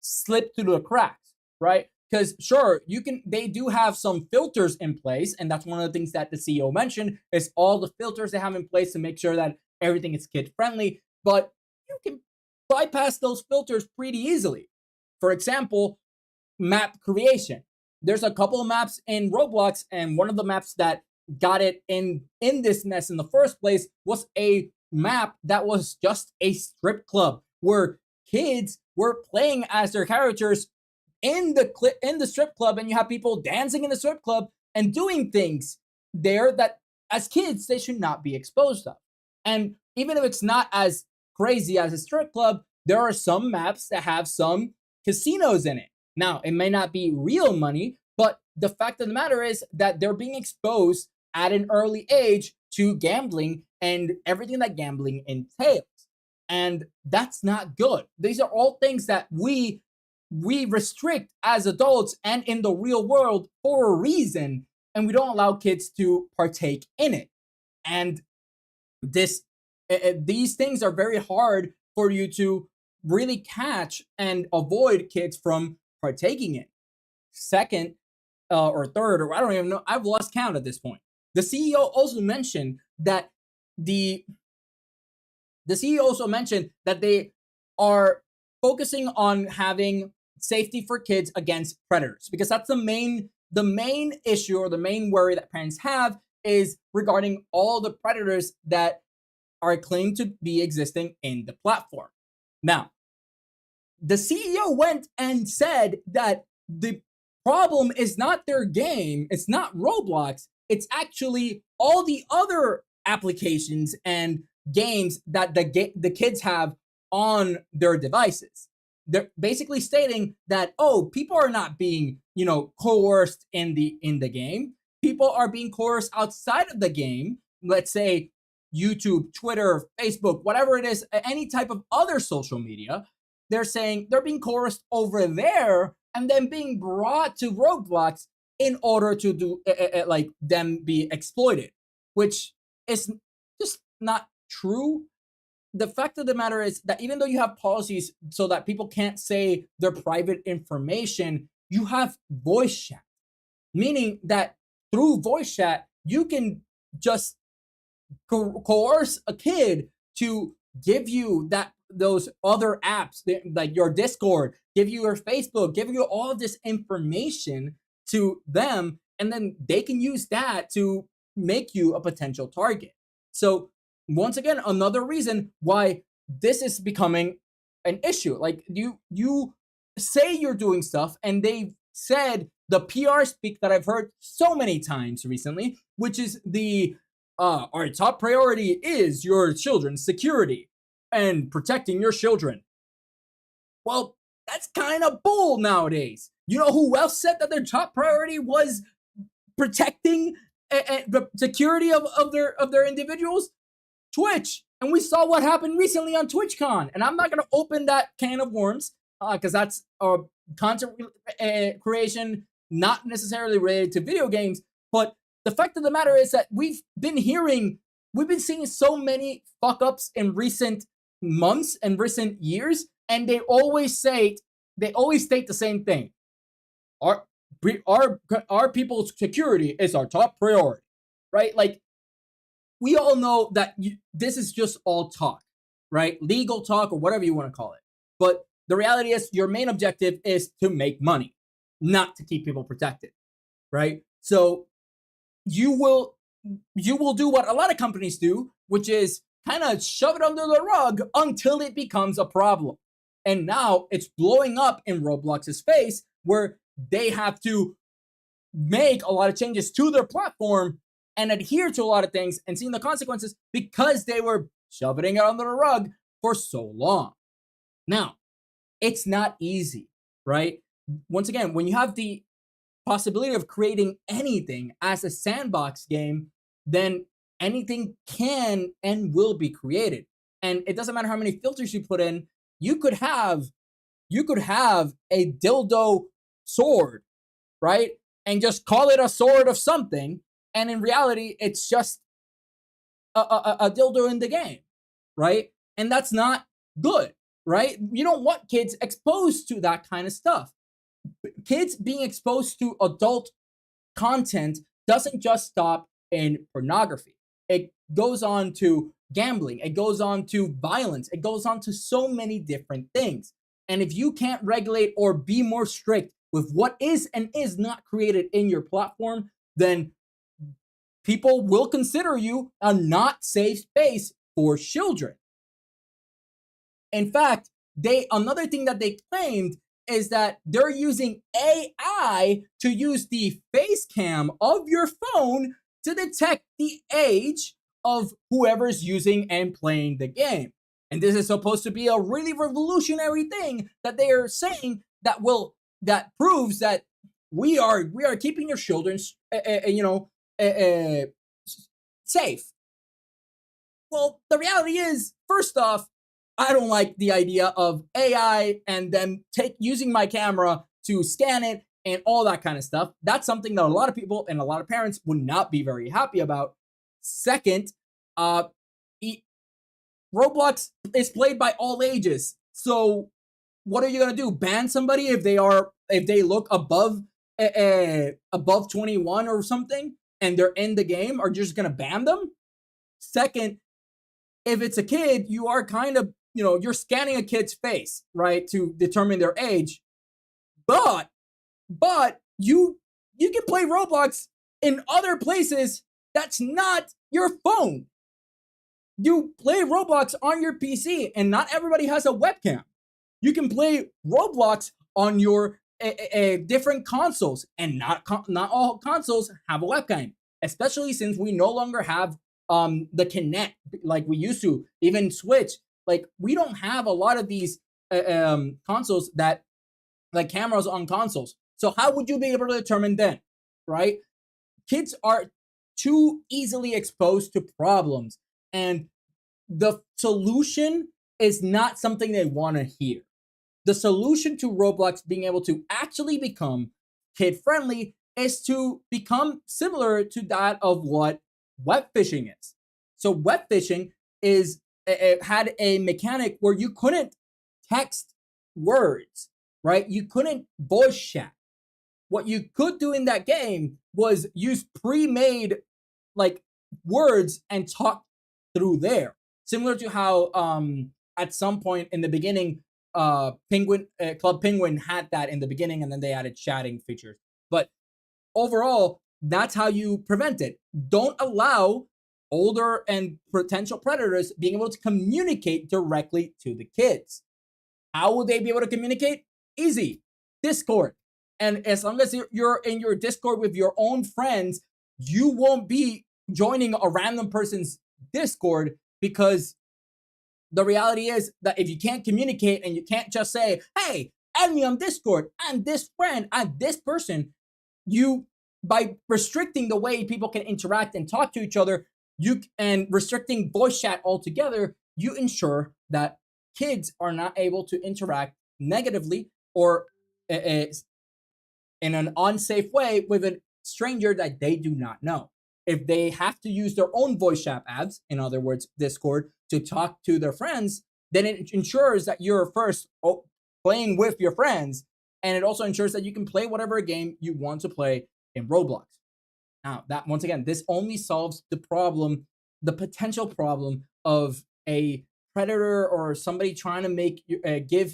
slip through the cracks, right? Because sure, they do have some filters in place, and that's one of the things that the CEO mentioned is all the filters they have in place to make sure that everything is kid friendly, but you can bypass those filters pretty easily. For example, map creation. There's a couple of maps in Roblox, and one of the maps that got it in this mess in the first place was a map that was just a strip club where kids were playing as their characters in the strip club, and you have people dancing in the strip club and doing things there that as kids they should not be exposed to. And even if it's not as crazy as a strip club, there are some maps that have some casinos in it. Now, it may not be real money, but the fact of the matter is that they're being exposed at an early age to gambling and everything that gambling entails. And that's not good. These are all things that we restrict as adults and in the real world for a reason, and we don't allow kids to partake in it. And these things are very hard for you to really catch and avoid kids from partaking in. Second, or third, or I don't even know, I've lost count at this point. The CEO also mentioned that they are focusing on having safety for kids against predators, because that's the main issue or the main worry that parents have is regarding all the predators that are claimed to be existing in the platform. Now, the CEO went and said that the problem is not their game, it's not Roblox, it's actually all the other applications and games that the kids have on their devices. They're basically stating that, oh, people are not being, coerced in the game. People are being coerced outside of the game. Let's say YouTube, Twitter, Facebook, whatever it is, any type of other social media. They're saying they're being coerced over there and then being brought to Roblox in order to do like them be exploited, which is just not true. The fact of the matter is that even though you have policies so that people can't say their private information, you have voice chat, meaning that through voice chat, you can just coerce a kid to give you those other apps, like your Discord, give you your Facebook, give you all of this information to them, and then they can use that to make you a potential target. So once again, another reason why this is becoming an issue. Like you say you're doing stuff, and they've said the PR speak that I've heard so many times recently, which is our top priority is your children's security and protecting your children. Well, that's kind of bull nowadays. You know who else said that their top priority was protecting the security of their individuals? Twitch. And we saw what happened recently on TwitchCon. And I'm not going to open that can of worms because that's content creation, not necessarily related to video games. But the fact of the matter is that we've been seeing so many fuck ups in recent months and recent years, and they always state the same thing. Our people's security is our top priority, right? Like, we all know that this is just all talk, right? Legal talk or whatever you want to call it. But the reality is your main objective is to make money, not to keep people protected, right? So you will do what a lot of companies do, which is kind of shove it under the rug until it becomes a problem. And now it's blowing up in Roblox's face, where they have to make a lot of changes to their platform and adhere to a lot of things and seeing the consequences because they were shoving it under the rug for so long. Now, it's not easy, right? Once again, when you have the possibility of creating anything as a sandbox game, then anything can and will be created. And it doesn't matter how many filters you put in. You could have a dildo sword, right? And just call it a sword of something. And in reality, it's just a dildo in the game, right? And that's not good, right? You don't want kids exposed to that kind of stuff. Kids being exposed to adult content doesn't just stop in pornography. It goes on to gambling. It goes on to violence. It goes on to so many different things. And if you can't regulate or be more strict with what is and is not created in your platform, then people will consider you a not safe space for children. In fact, another thing that they claimed is that they're using AI to use the face cam of your phone to detect the age of whoever's using and playing the game. And this is supposed to be a really revolutionary thing that they are saying that proves that we are keeping your children, safe. Well, the reality is, first off, I don't like the idea of AI and them using my camera to scan it and all that kind of stuff. That's something that a lot of people and a lot of parents would not be very happy about. Second, Roblox is played by all ages. So what are you gonna do? Ban somebody if they look above 21 or something and they're in the game? Are you just gonna ban them? Second, if it's a kid, you are kind of, you're scanning a kid's face, right, to determine their age. But you can play Roblox in other places that's not your phone. You play Roblox on your PC, and not everybody has a webcam. you can play Roblox on your different consoles, and not all consoles have a webcam, especially since we no longer have the Kinect like we used to. Even Switch, like we don't have a lot of these consoles that like cameras on consoles. So how would you be able to determine then, right? Kids are too easily exposed to problems, and the solution is not something they want to hear. The solution to Roblox being able to actually become kid friendly is to become similar to that of what web phishing is. So web phishing is it had a mechanic where you couldn't text words, right? You couldn't voice chat. What you could do in that game was use pre-made like words and talk through there, similar to how at some point in the beginning Penguin Club Penguin had that in the beginning, and then they added chatting features. But overall, that's how you prevent it. Don't allow older and potential predators being able to communicate directly to the kids. How will they be able to communicate? Easy. Discord. And as long as you're in your Discord with your own friends, you won't be joining a random person's Discord, because the reality is that if you can't communicate and you can't just say, hey, add me on Discord, I'm this friend, I'm this person, you, by restricting the way people can interact and talk to each other, and restricting voice chat altogether, you ensure that kids are not able to interact negatively or in an unsafe way with a stranger that they do not know. If they have to use their own voice chat apps, in other words, Discord, to talk to their friends, then it ensures that you're first playing with your friends, and it also ensures that you can play whatever game you want to play in Roblox. Now, that once again, this only solves the problem, the potential problem of a predator or somebody trying to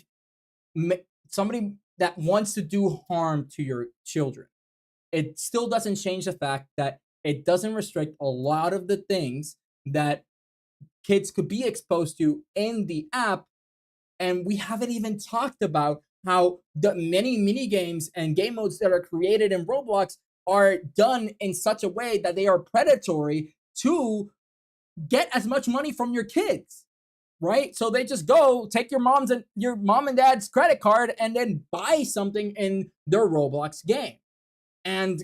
somebody that wants to do harm to your children. It still doesn't change the fact that it doesn't restrict a lot of the things that kids could be exposed to in the app. And we haven't even talked about how the many mini games and game modes that are created in Roblox are done in such a way that they are predatory to get as much money from your kids, right? So they just go take your mom and dad's credit card and then buy something in their Roblox game. And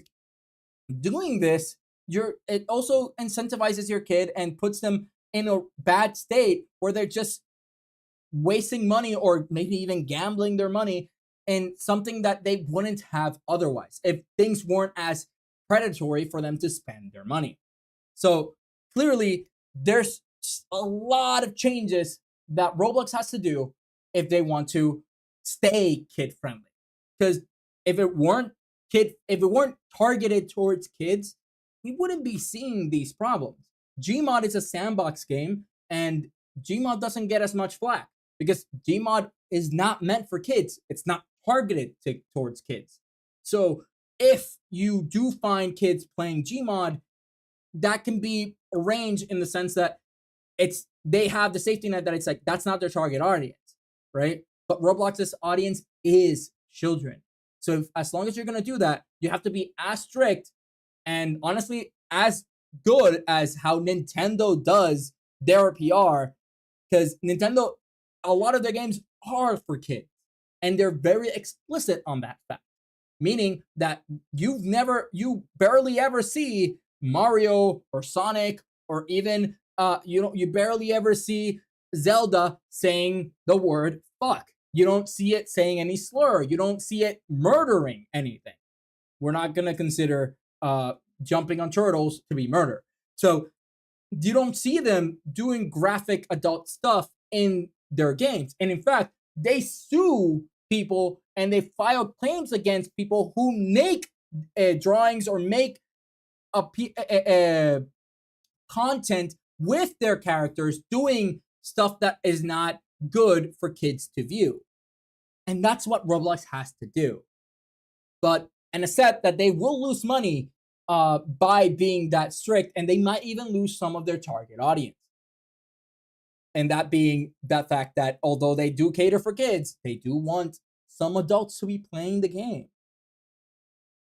doing this, it also incentivizes your kid and puts them in a bad state where they're just wasting money or maybe even gambling their money in something that they wouldn't have otherwise if things weren't as predatory for them to spend their money. So clearly, there's a lot of changes that Roblox has to do if they want to stay kid friendly. Because if it weren't targeted towards kids, we wouldn't be seeing these problems. Gmod is a sandbox game, and Gmod doesn't get as much flack because Gmod is not meant for kids. It's not targeted towards kids. So if you do find kids playing Gmod, that can be arranged in the sense that they have the safety net that it's like that's not their target audience, right? But Roblox's audience is children. So as long as you're going to do that, you have to be as strict and honestly as good as how Nintendo does their PR, because Nintendo, a lot of their games are for kids and they're very explicit on that fact, meaning that you barely ever see Mario or Sonic or even you barely ever see Zelda saying the word fuck. You don't see it saying any slur. You don't see it murdering anything. We're not going to consider jumping on turtles to be murder. So you don't see them doing graphic adult stuff in their games. And in fact, they sue people and they file claims against people who make drawings or make content with their characters doing stuff that is not good for kids to view. And that's what Roblox has to do. And accept that they will lose money by being that strict, and they might even lose some of their target audience. And that being that fact that although they do cater for kids, they do want some adults to be playing the game.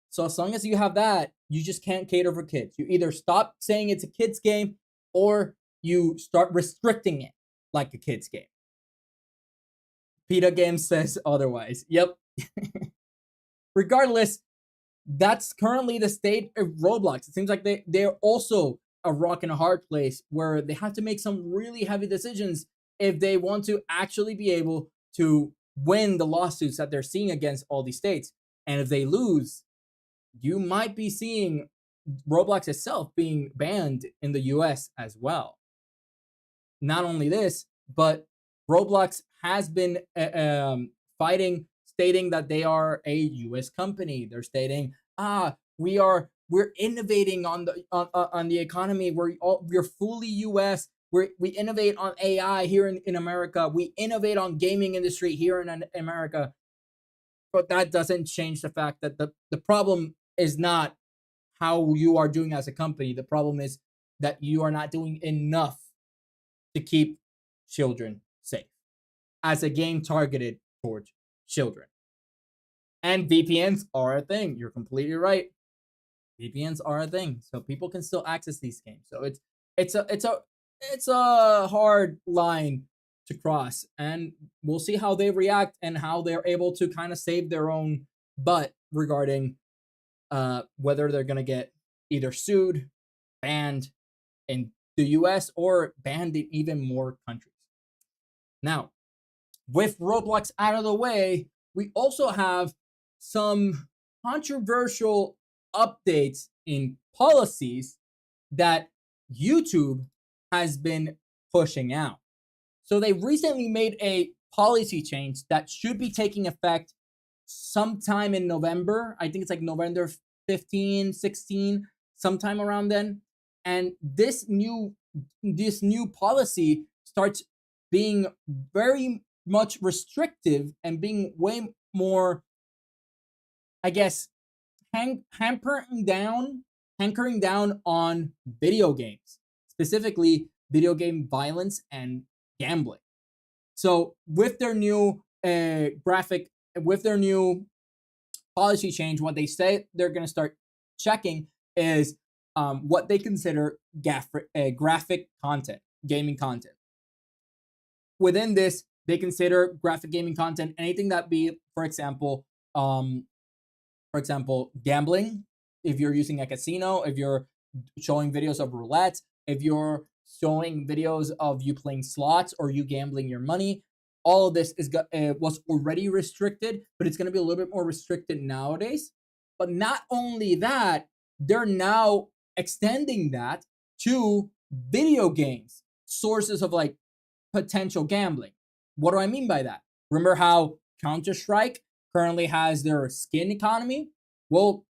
So as long as you have that, you just can't cater for kids. You either stop saying it's a kids game or you start restricting it like a kids game. PETA Games says otherwise. Yep. Regardless, that's currently the state of Roblox. It seems like they're also a rock and a hard place where they have to make some really heavy decisions if they want to actually be able to win the lawsuits that they're seeing against all these states. And if they lose, you might be seeing Roblox itself being banned in the US as well. Not only this, but Roblox has been fighting, stating that they are a US company. They're stating, we're innovating on the economy. We're fully US. We innovate on AI here in America. We innovate on gaming industry here in America. But that doesn't change the fact that the problem is not how you are doing as a company. The problem is that you are not doing enough to keep children safe as a game targeted towards children. And VPNs are a thing. You're completely right. VPNs are a thing, so people can still access these games. So it's a hard line to cross, and we'll see how they react and how they're able to kind of save their own butt regarding whether they're gonna get either sued, banned in the US, or banned in even more countries. Now, with Roblox out of the way, we also have some controversial updates in policies that YouTube has been pushing out. So they recently made a policy change that should be taking effect sometime in November. I think it's like November 15, 16, sometime around then. And this new policy starts being very much restrictive and being way more, I guess, hankering down on video games, specifically video game violence and gambling. So with their new with their new policy change, what they say they're going to start checking is what they consider graphic content, gaming content. Within this, they consider graphic gaming content anything that be, for example, gambling. If you're using a casino, if you're showing videos of roulette, if you're showing videos of you playing slots or you gambling your money, all of this was already restricted, but it's going to be a little bit more restricted nowadays. But not only that, they're now extending that to video games, sources of like potential gambling. What do I mean by that? Remember how Counter-Strike currently has their skin economy? Well,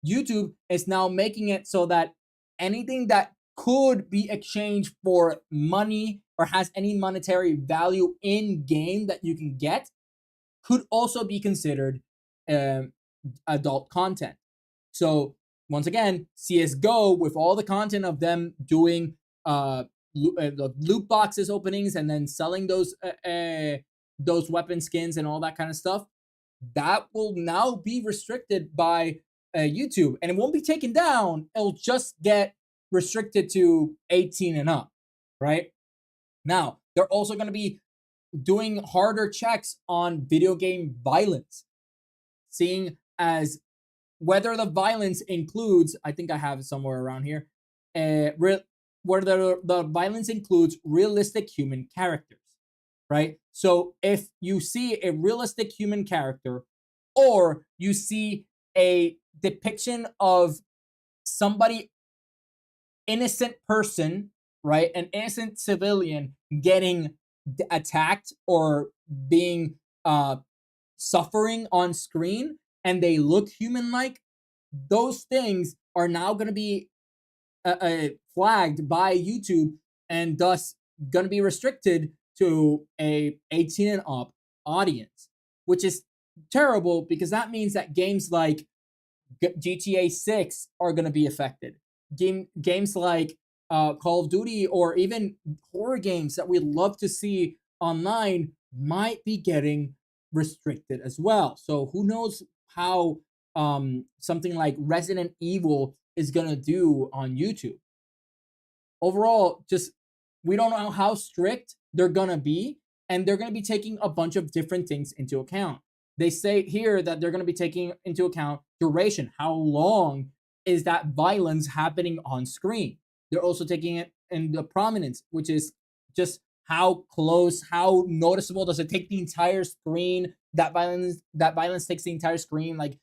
YouTube is now making it so that anything that could be exchanged for money or has any monetary value in game that you can get could also be considered adult content. So once again, CSGO, with all the content of them doing loot boxes openings and then selling those weapon skins and all that kind of stuff, that will now be restricted by YouTube, and it won't be taken down. It'll just get restricted to 18 and up, right? Now, they're also going to be doing harder checks on video game violence, seeing as whether the violence includes, I think I have it somewhere around here, whether the violence includes realistic human characters, right? So if you see a realistic human character, or you see a depiction of somebody, innocent person, right, an innocent civilian getting attacked or being suffering on screen, and they look human-like, those things are now going to be flagged by YouTube, and thus going to be restricted to a 18 and up audience, which is terrible, because that means that games like GTA 6 are going to be affected. Games like Call of Duty or even horror games that we love to see online might be getting restricted as well. So who knows how something like Resident Evil is gonna do on YouTube. Overall, just we don't know how strict they're gonna be, and they're gonna be taking a bunch of different things into account. They say here that they're gonna be taking into account duration. How long is that violence happening on screen? They're also taking it in the prominence, which is just how close, how noticeable does it take the entire screen? That violence takes the entire screen. Like,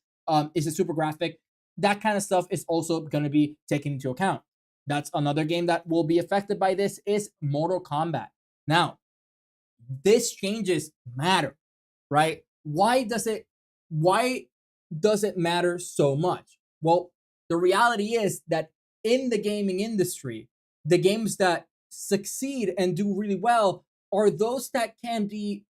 is it super graphic? That kind of stuff is also going to be taken into account. That's another game that will be affected by this is Mortal Kombat. Now, this changes matter, right? Why does it matter so much? Well, the reality is that in the gaming industry, the games that succeed and do really well are those that can be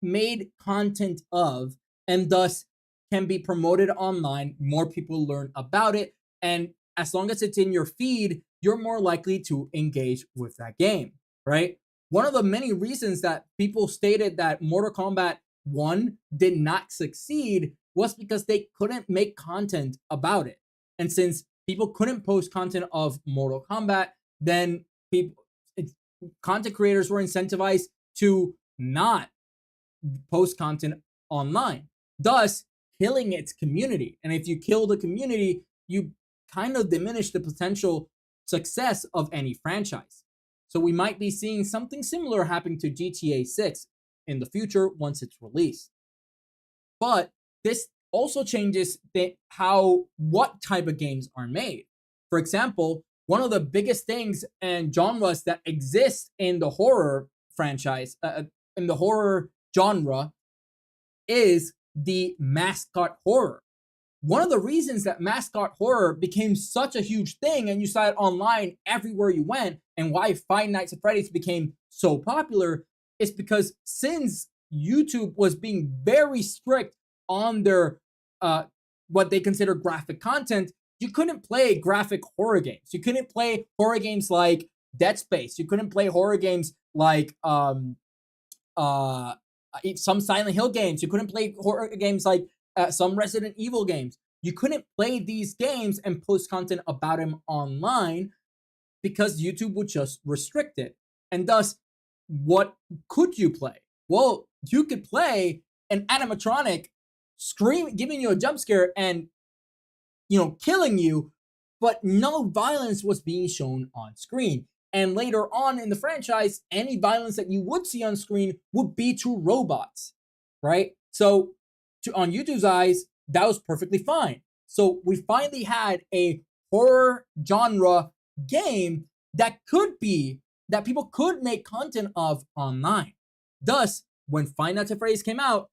made content of and thus can be promoted online. More people learn about it. And as long as it's in your feed, you're more likely to engage with that game, right? One of the many reasons that people stated that Mortal Kombat 1 did not succeed was because they couldn't make content about it. And since people couldn't post content of Mortal Kombat, then content creators were incentivized to not post content online, thus killing its community. And if you kill the community, you kind of diminish the potential success of any franchise. So we might be seeing something similar happen to GTA 6 in the future once it's released. But this also changes what type of games are made. For example, one of the biggest things and genres that exist in the horror franchise, in the horror genre, is the mascot horror. One of the reasons that mascot horror became such a huge thing and you saw it online everywhere you went, and why Five Nights at Freddy's became so popular, is because since YouTube was being very strict on their what they consider graphic content, you couldn't play graphic horror games. You couldn't play horror games like Dead Space. You couldn't play horror games like some Silent Hill games. You couldn't play horror games like some Resident Evil games. You couldn't play these games and post content about them online because YouTube would just restrict it. And thus, what could you play? Well, you could play an animatronic giving you a jump scare and killing you, but no violence was being shown on screen. And later on in the franchise, any violence that you would see on screen would be to robots, right? So on YouTube's eyes, that was perfectly fine. So we finally had a horror genre game that people could make content of online. Thus, when Five Nights at Freddy's came out,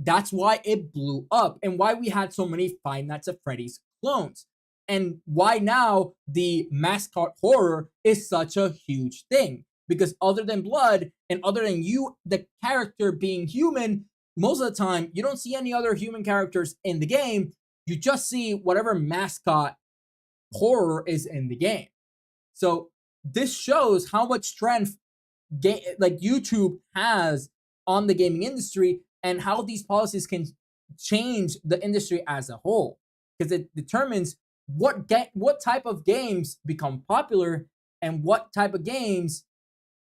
that's why it blew up and why we had so many Five Nights at Freddy's clones. And why now the mascot horror is such a huge thing. Because other than blood and other than you, the character being human, most of the time you don't see any other human characters in the game. You just see whatever mascot horror is in the game. So this shows how much strength YouTube has on the gaming industry and how these policies can change the industry as a whole, because it determines what type of games become popular and what type of games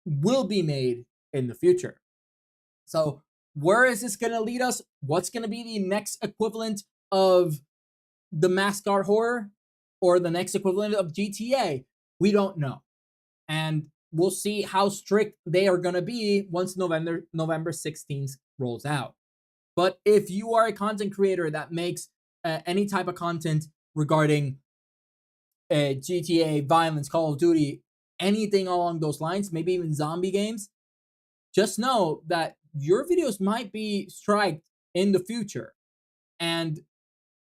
will be made in the future. So where is this going to lead us? What's going to be the next equivalent of the mascot horror or the next equivalent of GTA? We don't know. And we'll see how strict they are going to be once November 16th rolls out. But if you are a content creator that makes any type of content regarding GTA, violence, Call of Duty, anything along those lines, maybe even zombie games, just know that your videos might be striked in the future. And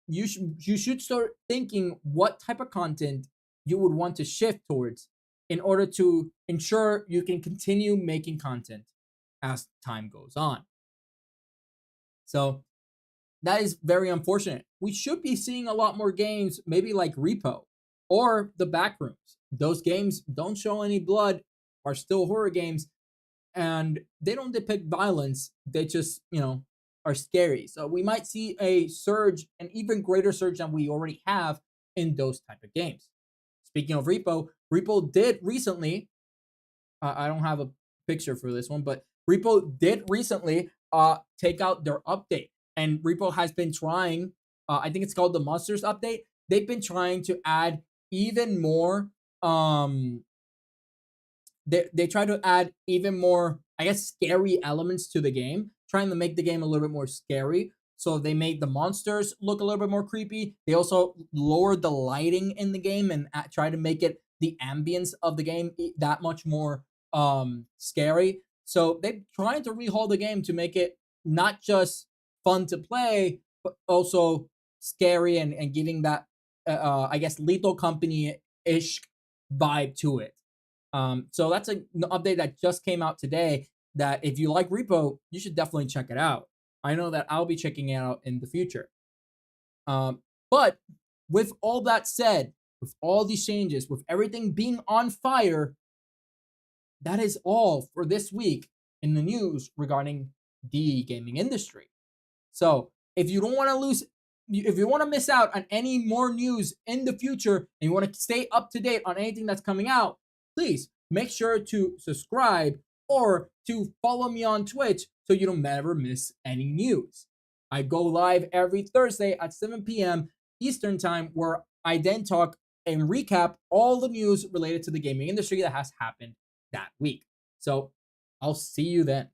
you should start thinking what type of content you would want to shift towards in order to ensure you can continue making content as time goes on. So that is very unfortunate. We should be seeing a lot more games, maybe like Repo, or the Backrooms. Those games don't show any blood, are still horror games, and they don't depict violence. They just, are scary. So we might see a surge, an even greater surge than we already have in those type of games. Speaking of Repo did recently, I don't have a picture for this one, but Repo did recently take out their update, and Repo has been trying. I think it's called the Monsters update. They've been trying to add even more. They try to add even more, I guess, scary elements to the game, trying to make the game a little bit more scary. So they made the monsters look a little bit more creepy. They also lowered the lighting in the game and try to make it the ambience of the game that much more scary. So they're trying to rehaul the game to make it not just fun to play, but also scary and giving that, I guess, Lethal Company ish vibe to it. So that's an update that just came out today that if you like Repo, you should definitely check it out. I know that I'll be checking it out in the future. But with all that said, with all these changes, with everything being on fire, that is all for this week in the news regarding the gaming industry. So if you don't want to lose, if you want to miss out on any more news in the future and you want to stay up to date on anything that's coming out, please make sure to subscribe or to follow me on Twitch so you don't never miss any news. I go live every Thursday at 7 p.m. Eastern Time, where I then talk and recap all the news related to the gaming industry that has happened that week. So I'll see you then.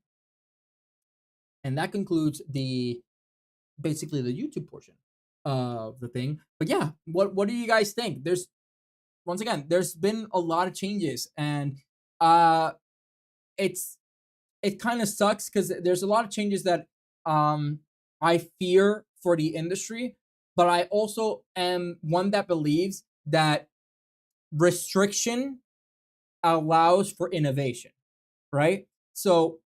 And that concludes basically the YouTube portion of the thing. But yeah, what do you guys think? Once again, there's been a lot of changes, and it kind of sucks because there's a lot of changes that I fear for the industry, but I also am one that believes that restriction allows for innovation, right? So,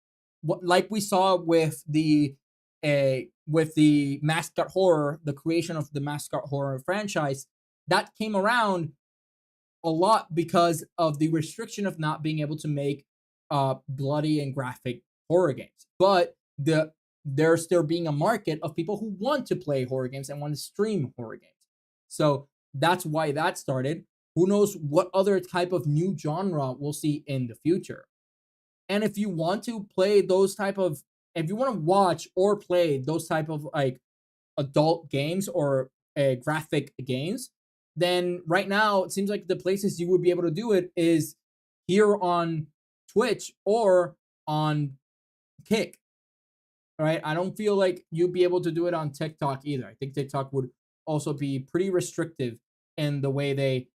like we saw with the mascot horror, the creation of the mascot horror franchise, that came around a lot because of the restriction of not being able to make bloody and graphic horror games. But there's still being a market of people who want to play horror games and want to stream horror games. So that's why that started. Who knows what other type of new genre we'll see in the future. And if you want to play if you want to watch or play those type of like adult games or graphic games, then right now it seems like the places you would be able to do it is here on Twitch or on Kick. Right? I don't feel like you'd be able to do it on TikTok either. I think TikTok would also be pretty restrictive in the way they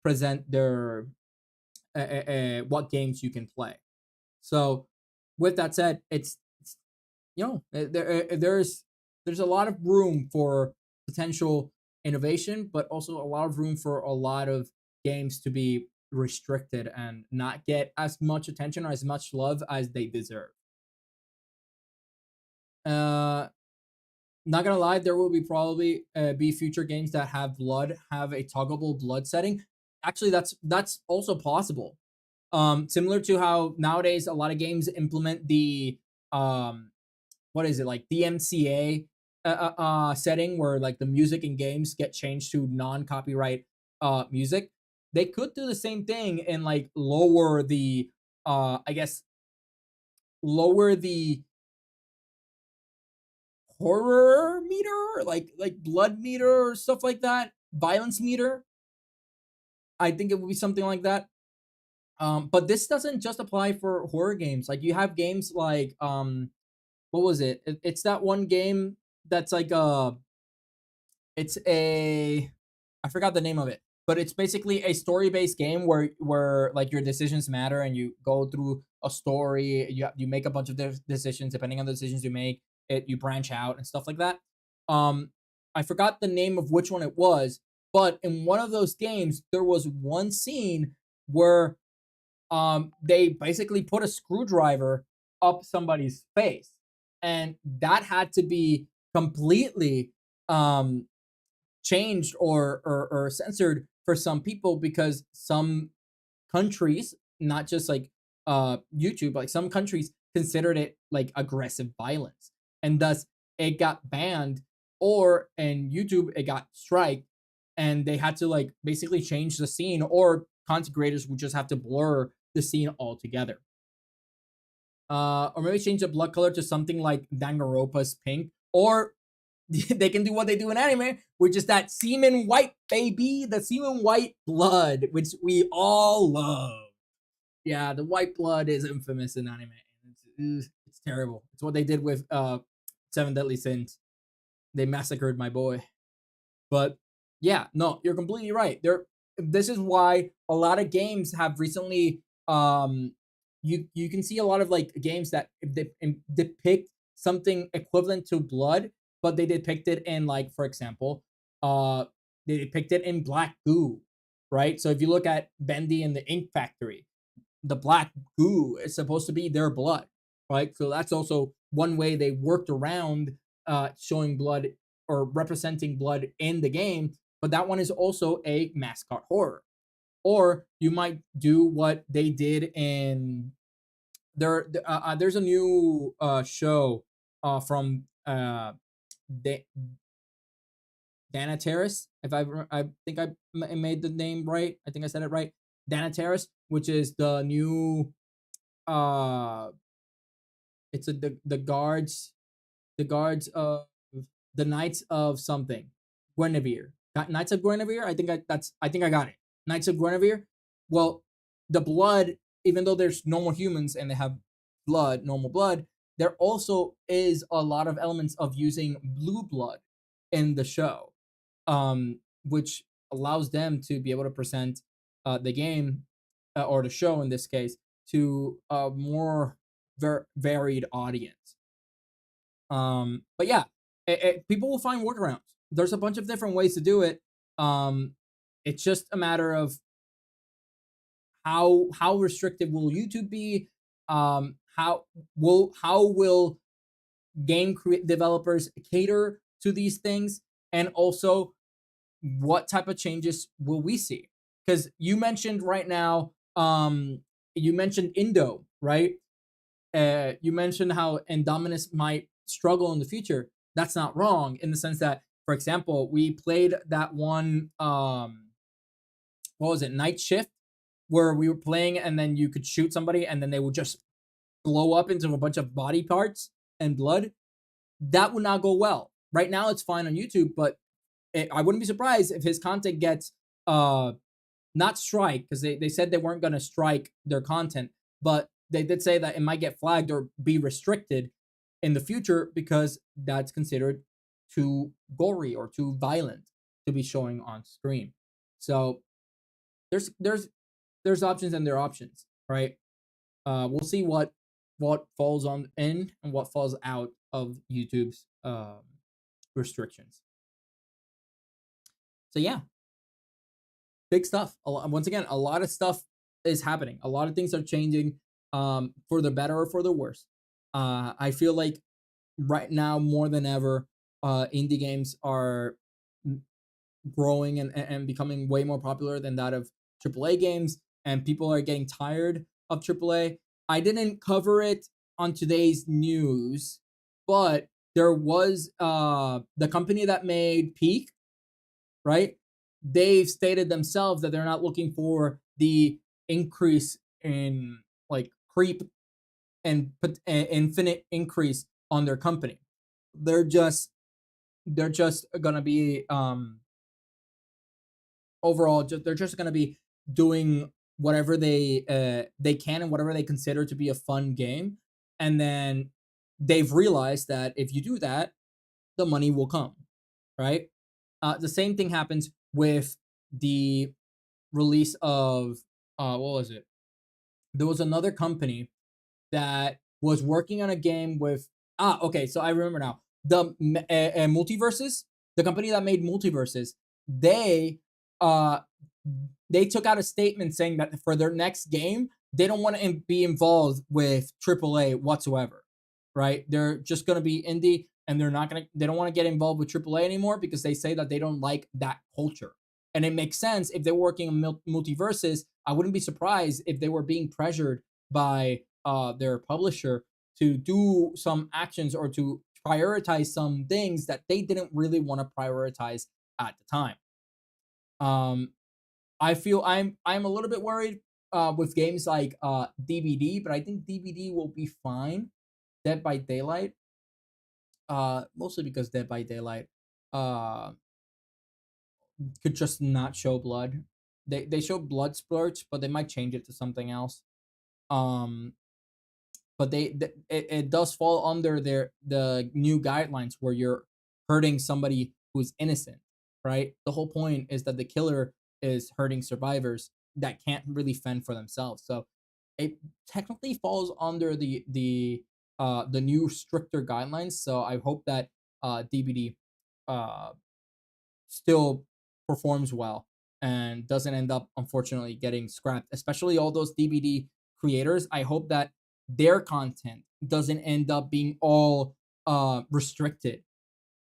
present their what games you can play. So, with that said, it's there's a lot of room for potential innovation, but also a lot of room for a lot of games to be restricted and not get as much attention or as much love as they deserve. Not gonna lie, there will probably be future games that have a toggleable blood setting. Actually, that's also possible. Similar to how nowadays a lot of games implement the what is it, like DMCA setting, where like the music in games get changed to non-copyright music. They could do the same thing and like lower the I guess lower the horror meter, like blood meter or stuff like that, violence meter. I think it would be something like that. But this doesn't just apply for horror games. Like you have games like what was it? It's that one game that's like it's a I forgot the name of it, but it's basically a story-based game where like your decisions matter and you go through a story. You make a bunch of decisions. Depending on the decisions you make, you branch out and stuff like that. I forgot the name of which one it was, but in one of those games there was one scene where they basically put a screwdriver up somebody's face, and that had to be completely changed or censored for some people because some countries, not just like YouTube, like some countries considered it like aggressive violence, and thus it got banned, or in YouTube it got striked, and they had to like basically change the scene, or content creators would just have to blur the scene altogether. Or maybe change the blood color to something like Danganronpa's pink, or they can do what they do in anime, which is that semen white, baby, the semen white blood, which we all love. Yeah, the white blood is infamous in anime. It's terrible. It's what they did with Seven Deadly Sins. They massacred my boy. But yeah, no, you're completely right. This is why a lot of games have recently you can see a lot of like games that depict something equivalent to blood, but they depict it in, like, for example, they depict it in black goo, right? So if you look at Bendy and the Ink Factory, the black goo is supposed to be their blood, right? So that's also one way they worked around showing blood or representing blood in the game. But that one is also a mascot horror. Or you might do what they did in there's a new show from Dana Terrace. If I think I made the name right. I think I said it right. Dana Terrace, which is the new it's the guards of the Knights of something, Guinevere. Knights of Guinevere. I think I got it. Knights of Guinevere. Well, the blood, even though there's normal humans and they have blood, normal blood, there also is a lot of elements of using blue blood in the show, which allows them to be able to present the game or the show in this case to a more varied audience. But yeah, people will find workarounds. There's a bunch of different ways to do it. It's just a matter of how restrictive will YouTube be? How will game developers cater to these things? And also, what type of changes will we see? Because you mentioned right now, you mentioned Indo, right? You mentioned how Indominus might struggle in the future. That's not wrong, in the sense that, for example, we played that one, what was it, Night Shift, where we were playing and then you could shoot somebody and then they would just blow up into a bunch of body parts and blood. That would not go well. Right now it's fine on YouTube, but I wouldn't be surprised if his content gets not strike, because they said they weren't going to strike their content, but they did say that it might get flagged or be restricted in the future because that's considered too gory or too violent to be showing on screen. So there's options and there are options, right? We'll see what falls on in and what falls out of YouTube's restrictions. So yeah, big stuff. Once again, a lot of stuff is happening. A lot of things are changing, for the better or for the worse. I feel like right now more than ever, indie games are growing and becoming way more popular than that of AAA games, and people are getting tired of AAA. I didn't cover it on today's news, but there was the company that made Peak, right? They've stated themselves that they're not looking for the increase in like creep and infinite increase on their company. They're just gonna be overall they're just gonna be doing whatever they can and whatever they consider to be a fun game, and then they've realized that if you do that, the money will come, right? The same thing happens with the release of what was it? There was another company that was working on a game with okay, so I remember now. The Multiverses, the company that made Multiverses, they took out a statement saying that for their next game, they don't want to be involved with AAA whatsoever, right? They're just going to be indie, and they don't want to get involved with AAA anymore because they say that they don't like that culture. And it makes sense if they're working on multiverses. I wouldn't be surprised if they were being pressured by their publisher to do some actions or to prioritize some things that they didn't really want to prioritize at the time. Um, I feel I'm a little bit worried with games like DBD, but I think DBD will be fine. Dead by Daylight, mostly because Dead by Daylight uh could just not show blood. They show blood splurts, but they might change it to something else. Um, but it does fall under the new guidelines where you're hurting somebody who's innocent, right? The whole point is that the killer is hurting survivors that can't really fend for themselves. So it technically falls under the new stricter guidelines. So I hope that DBD uh still performs well and doesn't end up unfortunately getting scrapped, especially all those DVD creators. I hope that their content doesn't end up being all restricted.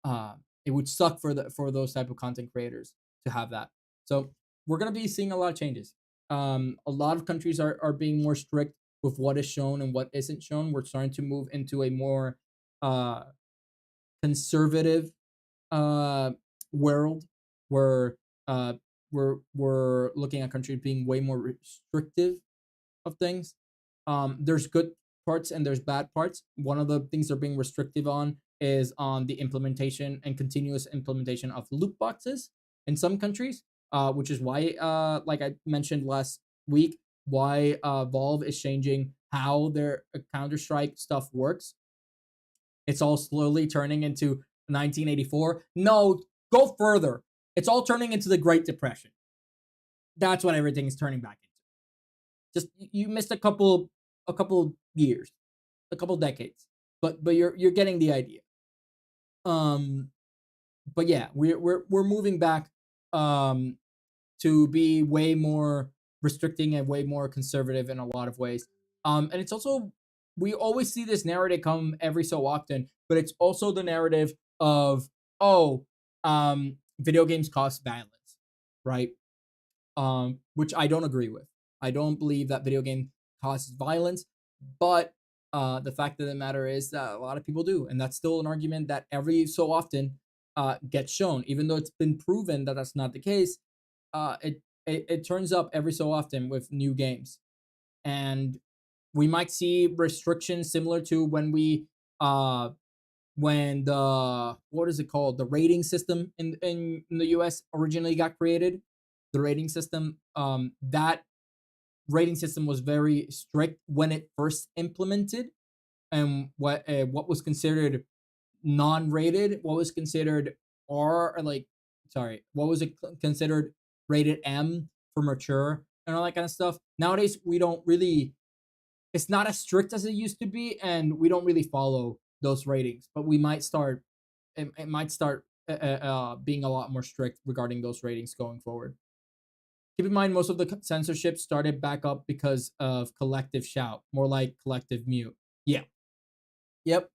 It would suck for those type of content creators to have that. So we're gonna be seeing a lot of changes. A lot of countries are being more strict with what is shown and what isn't shown. We're starting to move into a more uh, conservative uh, world where we're looking at countries being way more restrictive of things. There's good parts and there's bad parts. One of the things they're being restrictive on is on the implementation and continuous implementation of loot boxes in some countries, which is why, like I mentioned last week, why Valve is changing how their Counter Strike stuff works. It's all slowly turning into 1984. No, go further. It's all turning into the Great Depression. That's what everything is turning back into. Just you missed a couple years, a couple decades, but you're getting the idea. Um, but yeah, we're moving back um to be way more restricting and way more conservative in a lot of ways. And it's also we always see this narrative come every so often, but it's also the narrative of oh, video games cause violence, right? Which I don't agree with. I don't believe that video game causes violence, but the fact of the matter is that a lot of people do, and that's still an argument that every so often gets shown, even though it's been proven that that's not the case. It turns up every so often with new games, and we might see restrictions similar to when the what is it called, the rating system in the US originally got created. The rating system, that rating system was very strict when it first implemented, and what was considered non-rated, what was considered R, or like sorry, what was it considered rated M for mature and all that kind of stuff. Nowadays, we don't really. It's not as strict as it used to be, and we don't really follow those ratings. But we might start. It might start being a lot more strict regarding those ratings going forward. Keep in mind, most of the censorship started back up because of collective shout, more like collective mute. Yeah. Yep.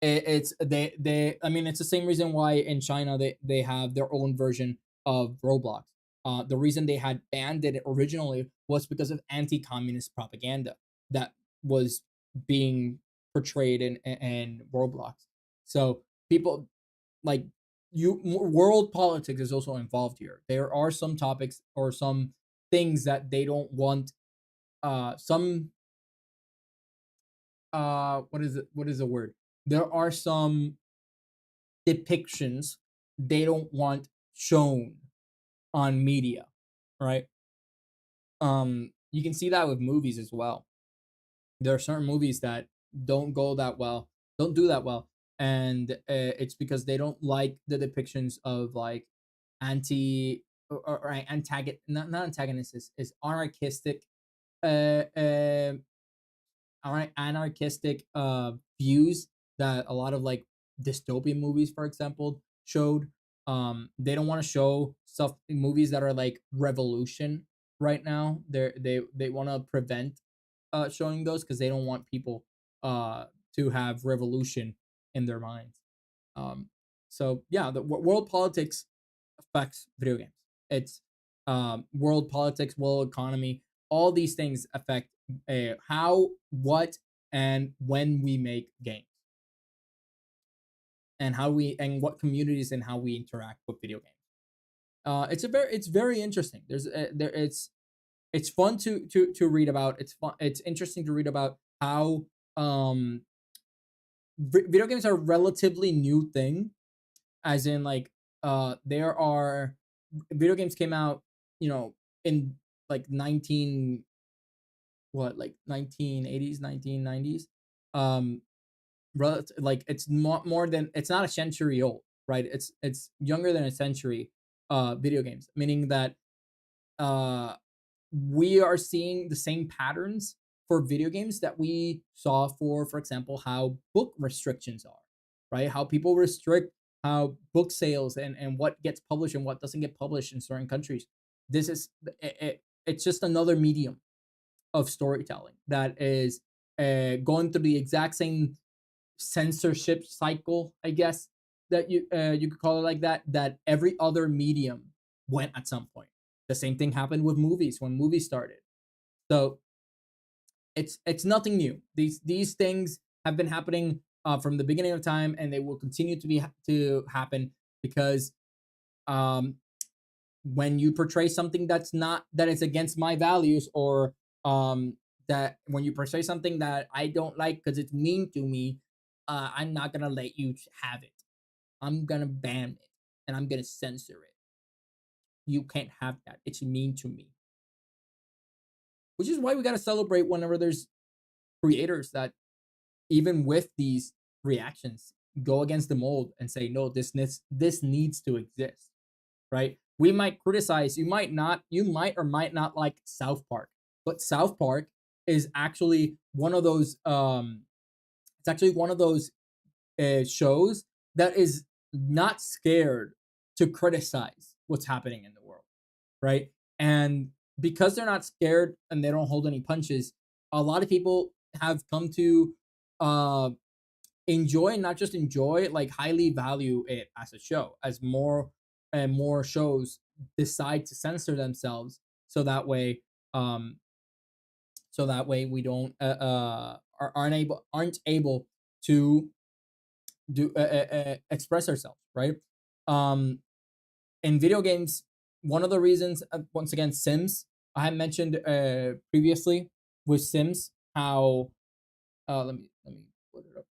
It's they I mean it's the same reason why in China they have their own version of Roblox. The reason they had banned it originally was because of anti-communist propaganda that was being portrayed in Roblox. So people like world politics is also involved here. There are some topics or some things that they don't want some what is the word? There are some depictions they don't want shown on media, right? You can see that with movies as well. There are certain movies that don't go that well, don't do that well, and it's because they don't like the depictions of like anti or antagonist, not antagonist is anarchistic uh, uh anarchistic views that a lot of like dystopian movies, for example, showed. They don't want to show stuff in movies that are like revolution right now. They want to prevent showing those because they don't want people uh to have revolution in their minds. Um, so yeah, the world politics affects video games. It's world politics, world economy. All these things affect how, what, and when we make games, and how we and what communities and how we interact with video games. It's very interesting. It's fun to read about. It's fun. It's interesting to read about how um video games are a relatively new thing, as in like there are video games came out, you know, in like 19 what like 1980s 1990s, um like it's more than, it's not a century old, right? It's younger than a century, video games, meaning that uh we are seeing the same patterns for video games that we saw for example, how book restrictions are, right? How people restrict how book sales and what gets published and what doesn't get published in certain countries. This is it's just another medium of storytelling that is going through the exact same censorship cycle, I guess, that you could call it like that, that every other medium went at some point. The same thing happened with movies when movies started. So it's nothing new. These things have been happening from the beginning of time, and they will continue to happen because um, when you portray something that's not, that is against my values, or um that when you portray something that I don't like because it's mean to me, I'm not gonna let you have it. I'm gonna ban it and I'm gonna censor it. You can't have that. It's mean to me. Which is why we gotta celebrate whenever there's creators that, even with these reactions, go against the mold and say, no, this needs to exist, right? We might criticize, you might or might not like South Park, but South Park is actually one of those it's actually one of those shows that is not scared to criticize what's happening in the world, right? And because they're not scared and they don't hold any punches, a lot of people have come to uh enjoy, not just enjoy, like highly value it as a show, as more and more shows decide to censor themselves, so that way um we don't aren't able to do express ourselves, right? um in video games, one of the reasons, once again, Sims, I had mentioned previously with Sims, how let me put it up.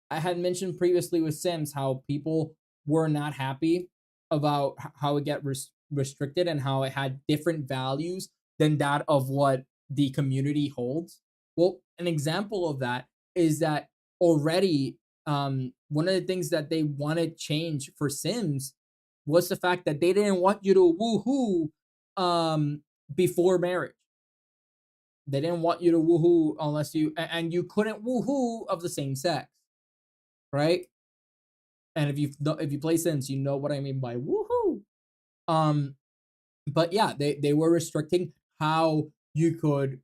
I had mentioned previously with Sims how people were not happy about how it got restricted, and how it had different values than that of what the community holds. Well, an example of that is that already, one of the things that they wanted change for Sims was the fact that they didn't want you to woohoo before marriage. They didn't want you to woohoo unless and you couldn't woohoo of the same sex, right? And if you play Sims, you know what I mean by woohoo. Um, but yeah, they were restricting how you could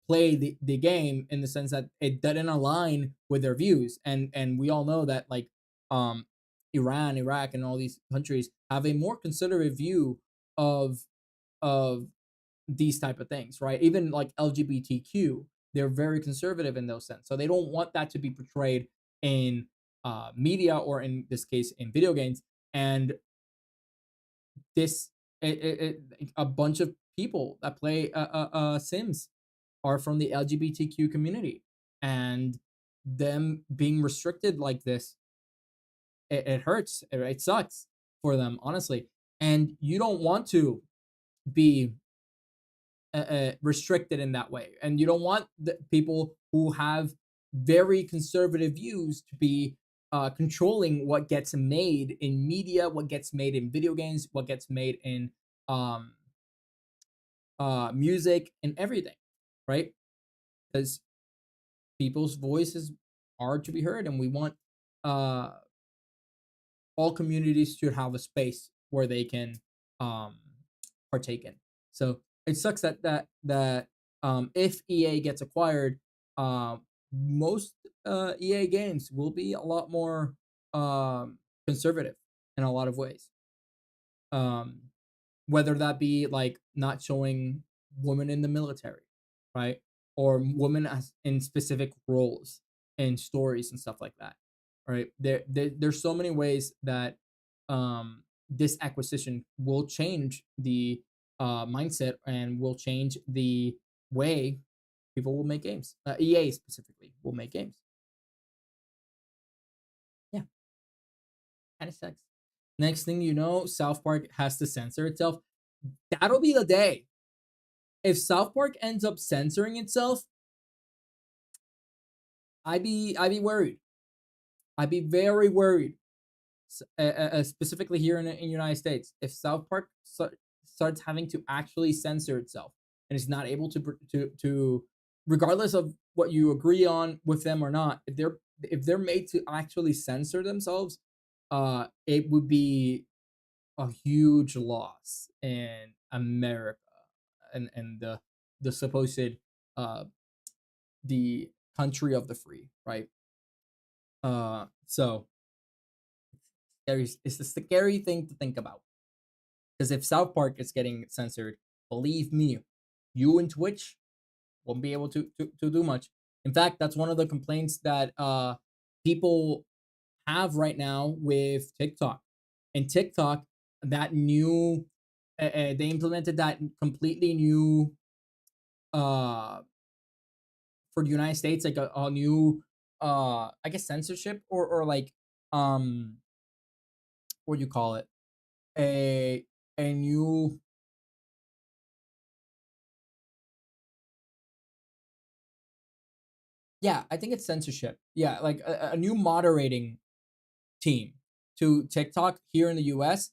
play the game, in the sense that it didn't align with their views, and we all know that like um Iran, Iraq, and all these countries have a more conservative view of of these type of things, right? Even like LGBTQ, they're very conservative in those sense. So they don't want that to be portrayed in media, or in this case in video games. And this a bunch of people that play Sims are from the LGBTQ community, and them being restricted like this, it hurts. It sucks for them, honestly. And you don't want to be restricted in that way, and you don't want the people who have very conservative views to be controlling what gets made in media, what gets made in video games, what gets made in um, music, and everything, right? Because people's voices are to be heard, and we want uh, all communities should have a space where they can um, partake in. So it sucks that if EA gets acquired, most EA games will be a lot more conservative in a lot of ways. um whether that be like not showing women in the military, right? Or women as in specific roles and stories and stuff like that, right? There's so many ways that this acquisition will change the mindset and will change the way people will make games. EA specifically will make games. Yeah, kind of sucks. Next thing you know, South Park has to censor itself. That'll be the day. If South Park ends up censoring itself, I'd be worried. I'd be very worried. Specifically here in United States, if South Park starts having to actually censor itself and is not able to regardless of what you agree on with them or not, if they're made to actually censor themselves, it would be a huge loss in America and the supposed uh the country of the free, right? So scary. It's a scary thing to think about because if South Park is getting censored, believe me, you and Twitch won't be able to do much. In fact, that's one of the complaints that people have right now with TikTok. And TikTok, that new they implemented that completely new uh for the United States, like a new I guess censorship or like um what do you call it? A a new yeah, I think it's censorship. Yeah, like a new moderating team to TikTok here in the US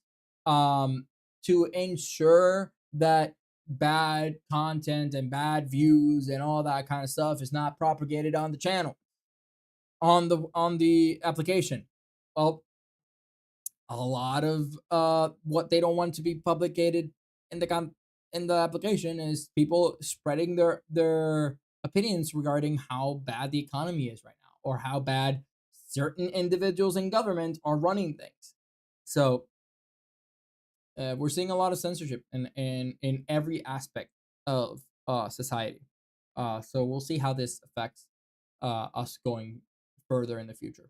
to ensure that bad content and bad views and all that kind of stuff is not propagated on the channel on the application. Well, a lot of what they don't want to be publicated in in the application is people spreading their opinions regarding how bad the economy is right now or how bad certain individuals in government are running things. So we're seeing a lot of censorship in every aspect of society. So we'll see how this affects us going further in the future.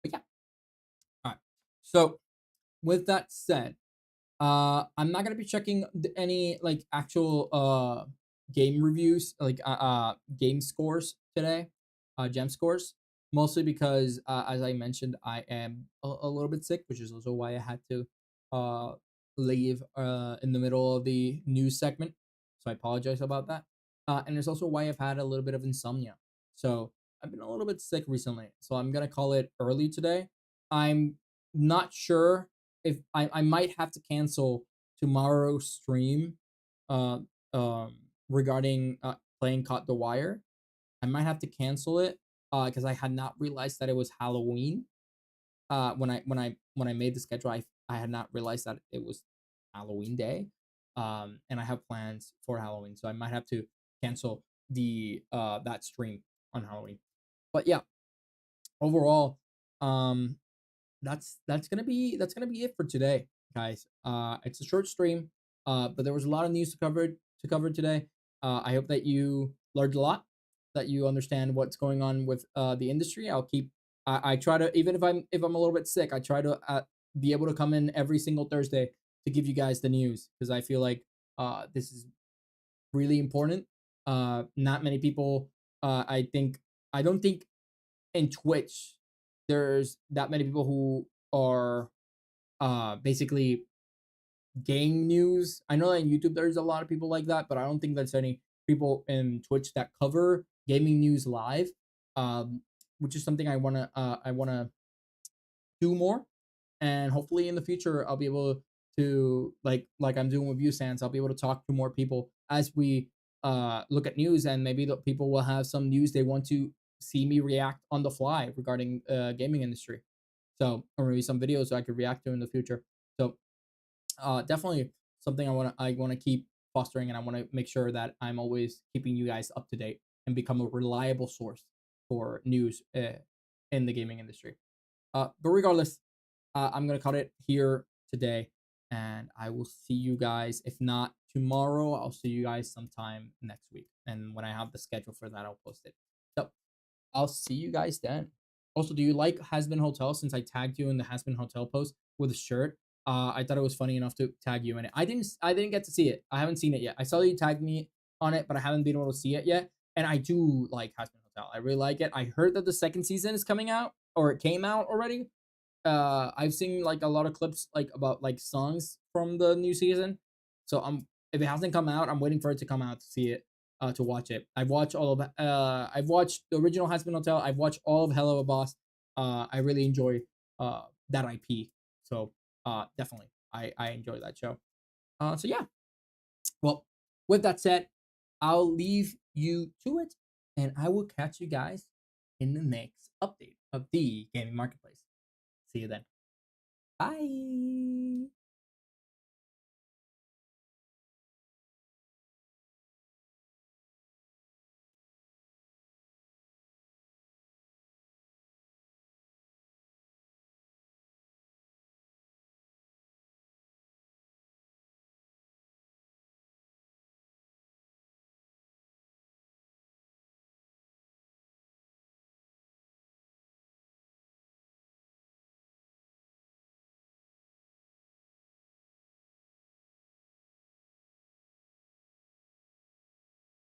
But yeah, all right. So with that said, I'm not gonna be checking any like actual game reviews, like game scores today, gem scores. Mostly because, as I mentioned, I am a little bit sick, which is also why I had to uh leave in the middle of the news segment. So I apologize about that. And it's also why I've had a little bit of insomnia. So I've been a little bit sick recently. So I'm gonna call it early today. I'm not sure if I might have to cancel tomorrow's stream uh regarding playing Caught the Wire. I might have to cancel it because I had not realized that it was Halloween. When I made the schedule, I had not realized that it was Halloween day. And I have plans for Halloween, so I might have to cancel the that stream on Halloween. But yeah, overall, um that's gonna be it for today, guys. It's a short stream, but there was a lot of news to cover today. I hope that you learned a lot, that you understand what's going on with the industry. I try to, even if I'm a little bit sick, I try to be able to come in every single Thursday to give you guys the news because I feel like this is really important. Not many people. I don't think in Twitch there's that many people who are basically game news. I know that in YouTube there's a lot of people like that, but I don't think there's any people in Twitch that cover gaming news live. Um, which is something I wanna do more, and hopefully in the future I'll be able to like I'm doing with you, Sans. I'll be able to talk to more people as we look at news, and maybe the people will have some news they want to see me react on the fly regarding gaming industry. So or maybe some videos I could react to in the future. So definitely something I want to keep fostering, and I want to make sure that I'm always keeping you guys up to date and become a reliable source for news in the gaming industry. But regardless, I'm gonna cut it here today. and I will see you guys. If not tomorrow, I'll see you guys sometime next week. And when I have the schedule for that, I'll post it. So I'll see you guys then. Also, do you like Has Been Hotel? Since I tagged you in the Has Been Hotel post with a shirt, I thought it was funny enough to tag you in it. I didn't get to see it. I haven't seen it yet. I saw you tagged me on it, but I haven't been able to see it yet. And I do like Has Been Hotel. I really like it. I heard that the second season is coming out, or it came out already. I've seen like a lot of clips like about like songs from the new season. So I'm if it hasn't come out, I'm waiting for it to come out to see it, to watch it. I've watched the original Has Been Hotel. I've watched all of Hello Boss. I really enjoy that IP. So definitely I enjoy that show. So yeah. Well, with that said, I'll leave you to it, and I will catch you guys in the next update of the gaming marketplace. See you then. Bye.